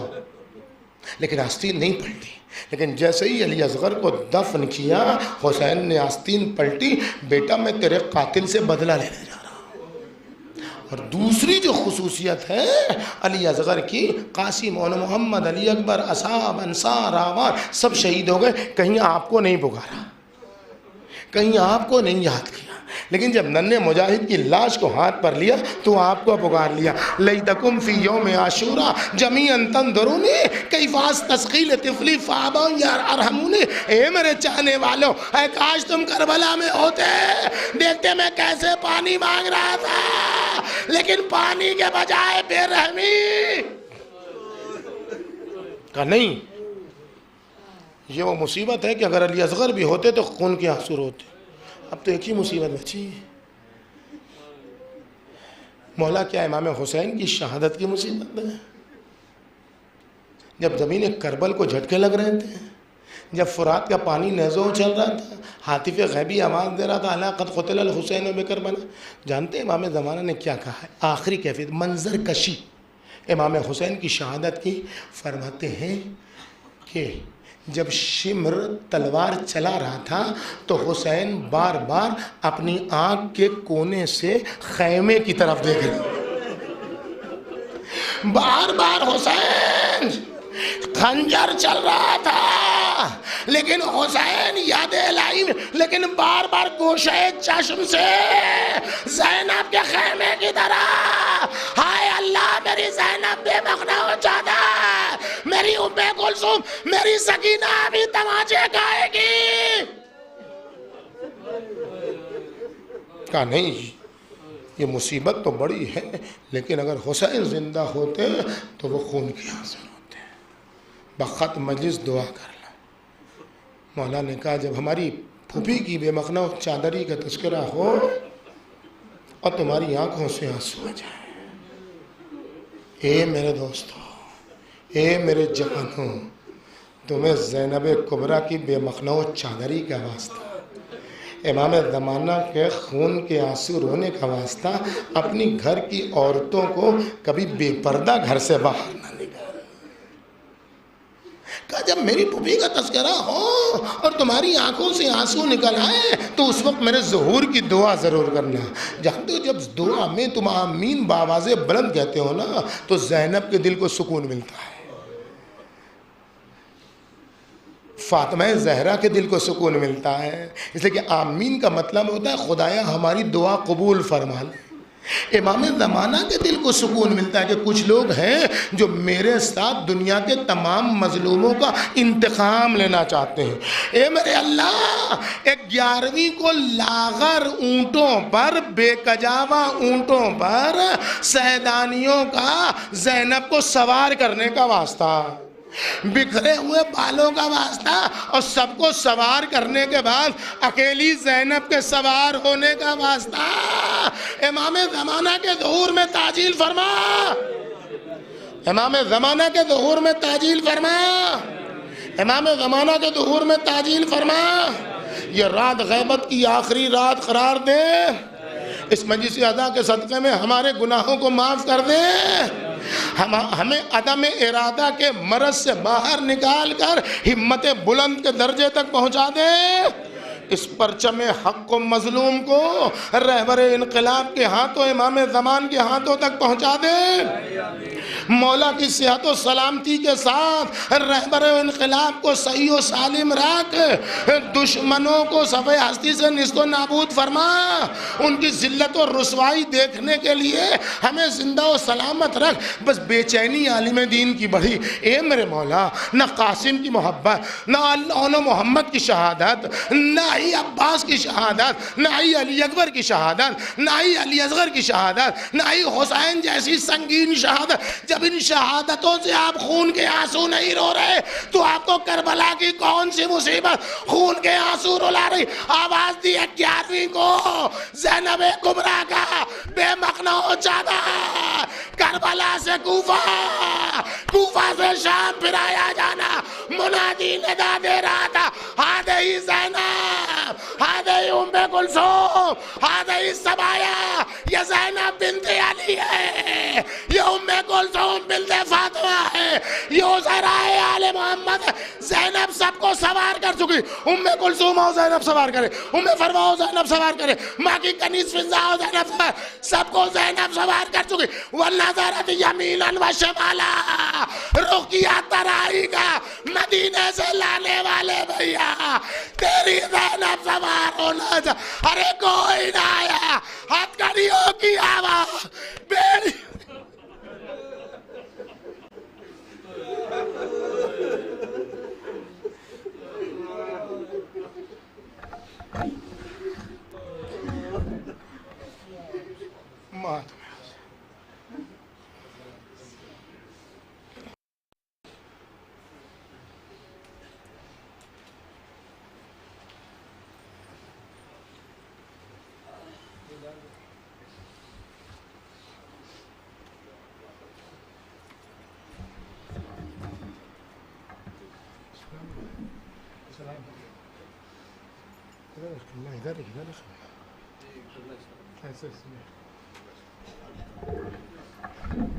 लेकिन आस्तीन नहीं पलटी। लेकिन जैसे ही अली असगर को दफन किया, हुसैन ने आस्तीन पलटी, बेटा मैं तेरे कातिल से बदला लेने जा रहा हूँ। और दूसरी जो खुसूसियत है अली असगर की, कासिम और मोहम्मद, अली अकबर, असहाब, अंसार, आवार सब शहीद हो गए, कहीं आपको नहीं पुकारा, कहीं आपको नहीं याद किया, लेकिन जब नन्हे मुजाहिद की लाश को हाथ पर लिया तो आपको पुकार लिया। लैतकुम फी यौम आशूरा जमीअन तंदुरूनी कैफास तस्कील तिफली फाबा या अरहमुनी। ए मेरे चाहने वालों, ऐ काश तुम करबला में होते, देखते मैं कैसे पानी मांग रहा था, लेकिन पानी के बजाय बेरहमी का नहीं। ये वो मुसीबत है कि अगर अली असगर भी होते तो खून के आंसू होते। अब तो एक ही मुसीबत बची है। मौला क्या इमाम हुसैन की शहादत की मुसीबत है। जब ज़मीन करबल को झटके लग रहे थे, जब फुरात का पानी नज़ो चल रहा था, हातिफ गैबी आवाज़ दे रहा था अला क़द क़ुतिल हुसैन बिकर बना। जानते हैं इमाम ज़माना ने क्या कहा है? आखिरी कैफियत मंजर कशी इमाम हुसैन की शहादत की। फरमाते हैं कि जब शिमर तलवार चला रहा था तो हुसैन बार बार अपनी आँख के कोने से खैमे की तरफ देख रहे, बार बार हुसैन, खंजर चल रहा था लेकिन हुसैन याद लाई, लेकिन बार बार गोशे चश्म से ज़ैनब के खैमे की तरह, हाय अल्लाह मेरी ज़ैनब बेमखना हो जाता, मेरी उम्मे कुलसुम, मेरी सकीना भी तमाचे खाएगी। कहा नहीं, ये मुसीबत तो बड़ी है, लेकिन अगर हुसैन जिंदा होते तो वो खून के आंसू होते। बखत मजलिस दुआ कर ला। मौला ने कहा जब हमारी फूफी की बेमखना चादरी का तस्करा हो और तुम्हारी आंखों से आंसू आ जाए, ए मेरे दोस्तों, ए मेरे जवानों, तुम्हें ज़ैनब कुबरा की बेमखना चादरी का वास्ता, इमाम ज़माना के खून के आंसू रोने का वास्ता, अपनी घर की औरतों को कभी बेपर्दा घर से बाहर ना निकाल। कहा जब मेरी पुपी का तस्करा हो और तुम्हारी आंखों से आंसू निकल आए तो उस वक्त मेरे ज़हूर की दुआ ज़रूर करना। जानते हो जब दुआ में तुम आमीन बावाज़े बुलंद कहते हो ना तो ज़ैनब के दिल को सुकून मिलता है, फातिमा ज़हरा के दिल को सुकून मिलता है। इसलिए कि आमीन का मतलब होता है खुदाया हमारी दुआ कबूल फरमा ले। इमाम ज़माना के दिल को सुकून मिलता है कि कुछ लोग हैं जो मेरे साथ दुनिया के तमाम मजलूमों का इंतकाम लेना चाहते हैं। ए मेरे अल्लाह, 11वीं को लागर ऊँटों पर, बेकजावा ऊँटों पर सैदानियों का ज़ैनब को सवार करने का वास्ता, बिखरे हुए बालों का वास्ता और सबको सवार करने के बाद अकेली ज़ैनब के सवार होने का वास्ता, इमाम ज़माना के ज़हूर में ताजील फरमा, इमाम ज़माना के ज़हूर में ताजील फरमा, इमाम ज़माना के ज़हूर में ताजील फरमा। ये रात गैबत की आखिरी रात करार दे, इस मजलिस अदा के सदक़े में हमारे गुनाहों को माफ़ कर दे, हमें अदम इरादा के मरज़ से बाहर निकाल कर हिम्मत बुलंद के दर्जे तक पहुँचा दे। इस परचम हक़ को मज़लूम को रहबर इनकलाब के हाथों, इमाम ज़मान के हाथों तक पहुँचा दे। मौला की सेहत व सलामती के साथ रहबर इनकलाब को सही व सालिम रख, दुश्मनों को सफ़े हस्ती से निस्तो नाबूद फरमा, उनकी ज़िल्लत और रुसवाई देखने के लिए हमें ज़िंदा व सलामत रख। बस बेचैनी आलिम दीन की बढ़ी, ए मेरे मौला, न कासिम की मोहब्बत, न अल्लाह मोहम्मद की शहादत, न ही अब्बास की शहादत, न ही अली अकबर की शहादत, न ही अली असगर की शहादत, न ही हुसैन जैसी संगीन शहादत। जब इन शहादतों से आप खून के आंसू नहीं रो रहे तो आपको करबला की कौन सी मुसीबत खून के आंसू रुला रही। आवाज दी 11वीं को ज़ैनब कुबरा का बेमखना हो जाता, करबला से कूफा, कूफा से शाम फिराया जाना, मुनादी निदा दे रहा था, हादे ही ज़ैनब, हादे ही उम्मे कुलसूम, हादे ही सबाया, ये ज़ैनब बिन्ते अली है, ये उम्मे कुलसूम बिन्ते फातिमा है, ये ज़हराए आले मोहम्मद है। ज़ैनब सबको सवार कर चुकी, उम्मे कुलसूम हो ज़ैनब सवार करे, उम्मे फरवा हो ज़ैनब सवार करे, माँ की कनीज़ फिज़ा हो ज़ैनब सवार, सबको ज़ैनब सवार कर चुकी। वन्नज़रत यमीनन व शिमाला, रुख किया तराई का मदीने से लाने वाले भैया, तेरी ज़ैनब सवार होना जा। अरे कोई ना आया, हथकड़ियों की आवाज़, बेड़ी मात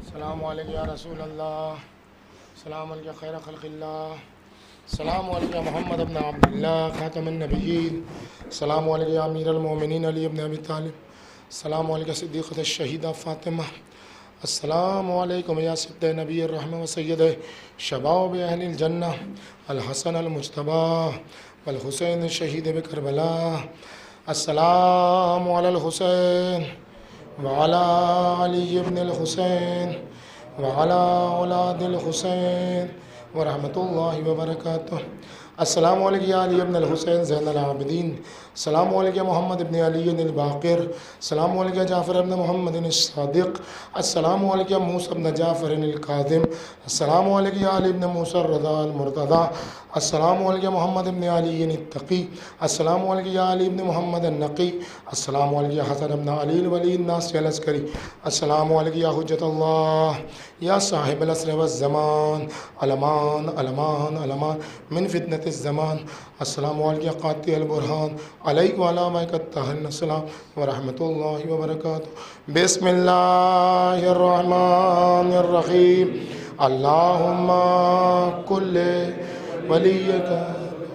सलाम अलैका या रसूल अल्लाह, सलाम अलैका खैर खल्क़िल्लाह, सलाम अलैका मोहम्मद इब्न अब्दुल्लाह खातमुन नबिय्यीन, सलाम अलैका या अमीरुल मोमिनीन अली इब्न अबी तालिब, सलाम अलैका सिद्दीक़त शहीदा फ़ातिमा, अस्सलाम अलैकुम या सिद्द नबी रहमत व सय्यद शबाब अहलिल जन्नह अल हसन अल मुज्तबा वल हुसैन शहीद करबला, अस्सलाम अलल हुसैन व अला अली इब्न अल हुसैन व अला औलादिल हुसैन व रहमतुल्लाहि व बरकातुहू। अस्सलामु अलैका या अली इब्न अल हुसैन ज़ैनुल आबिदीन, सलामु अलैका मोहम्मद इब्न अली अल बाक़िर, सलामु अलैका जाफ़र इब्न मोहम्मद अल सादिक़, अस्सलामु अलैका मूसा इब्न जाफ़र अल काज़िम, अस्सलामु अलैका या अली इब्न मूसा रज़ा अल मुर्तज़ा, अस्सलामु अलैका मोहम्मद इब्न अली अल तक़ी, अस्सलामु अलैका या अली इब्न मोहम्मद अल नक़ी, अस्सलामु अलैका या हसन इब्न अली वली अन्नास अल अस्करी, अस्सलामु अलैका या हुज्जतल्लाह या साहिबल असर व ज़मान, अलमान अलमान अलमान मिन फितनतिज़ ज़मान, अस्सलामु अलैका क़ातिल बुरहान, अलैका व अला मइकतहन्नसलाम व रहमतुल्लाहि व बरकातुहू। बिस्मिल्लाहिर रहमानिर रहीम। अल्लाहुम्मा कुल्ले वलियका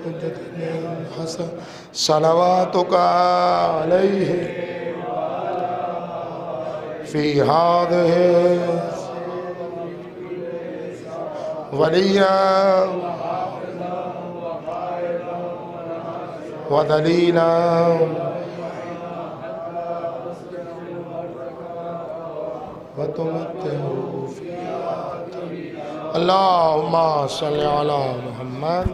हुज्जतल हसन सलवातुका अलैहि फ़ी हादिहि वलिया व दलीला व तुमत्तिहु फ़ीहा। अल्लाहुम्मा सल्लि अला मुहम्मद।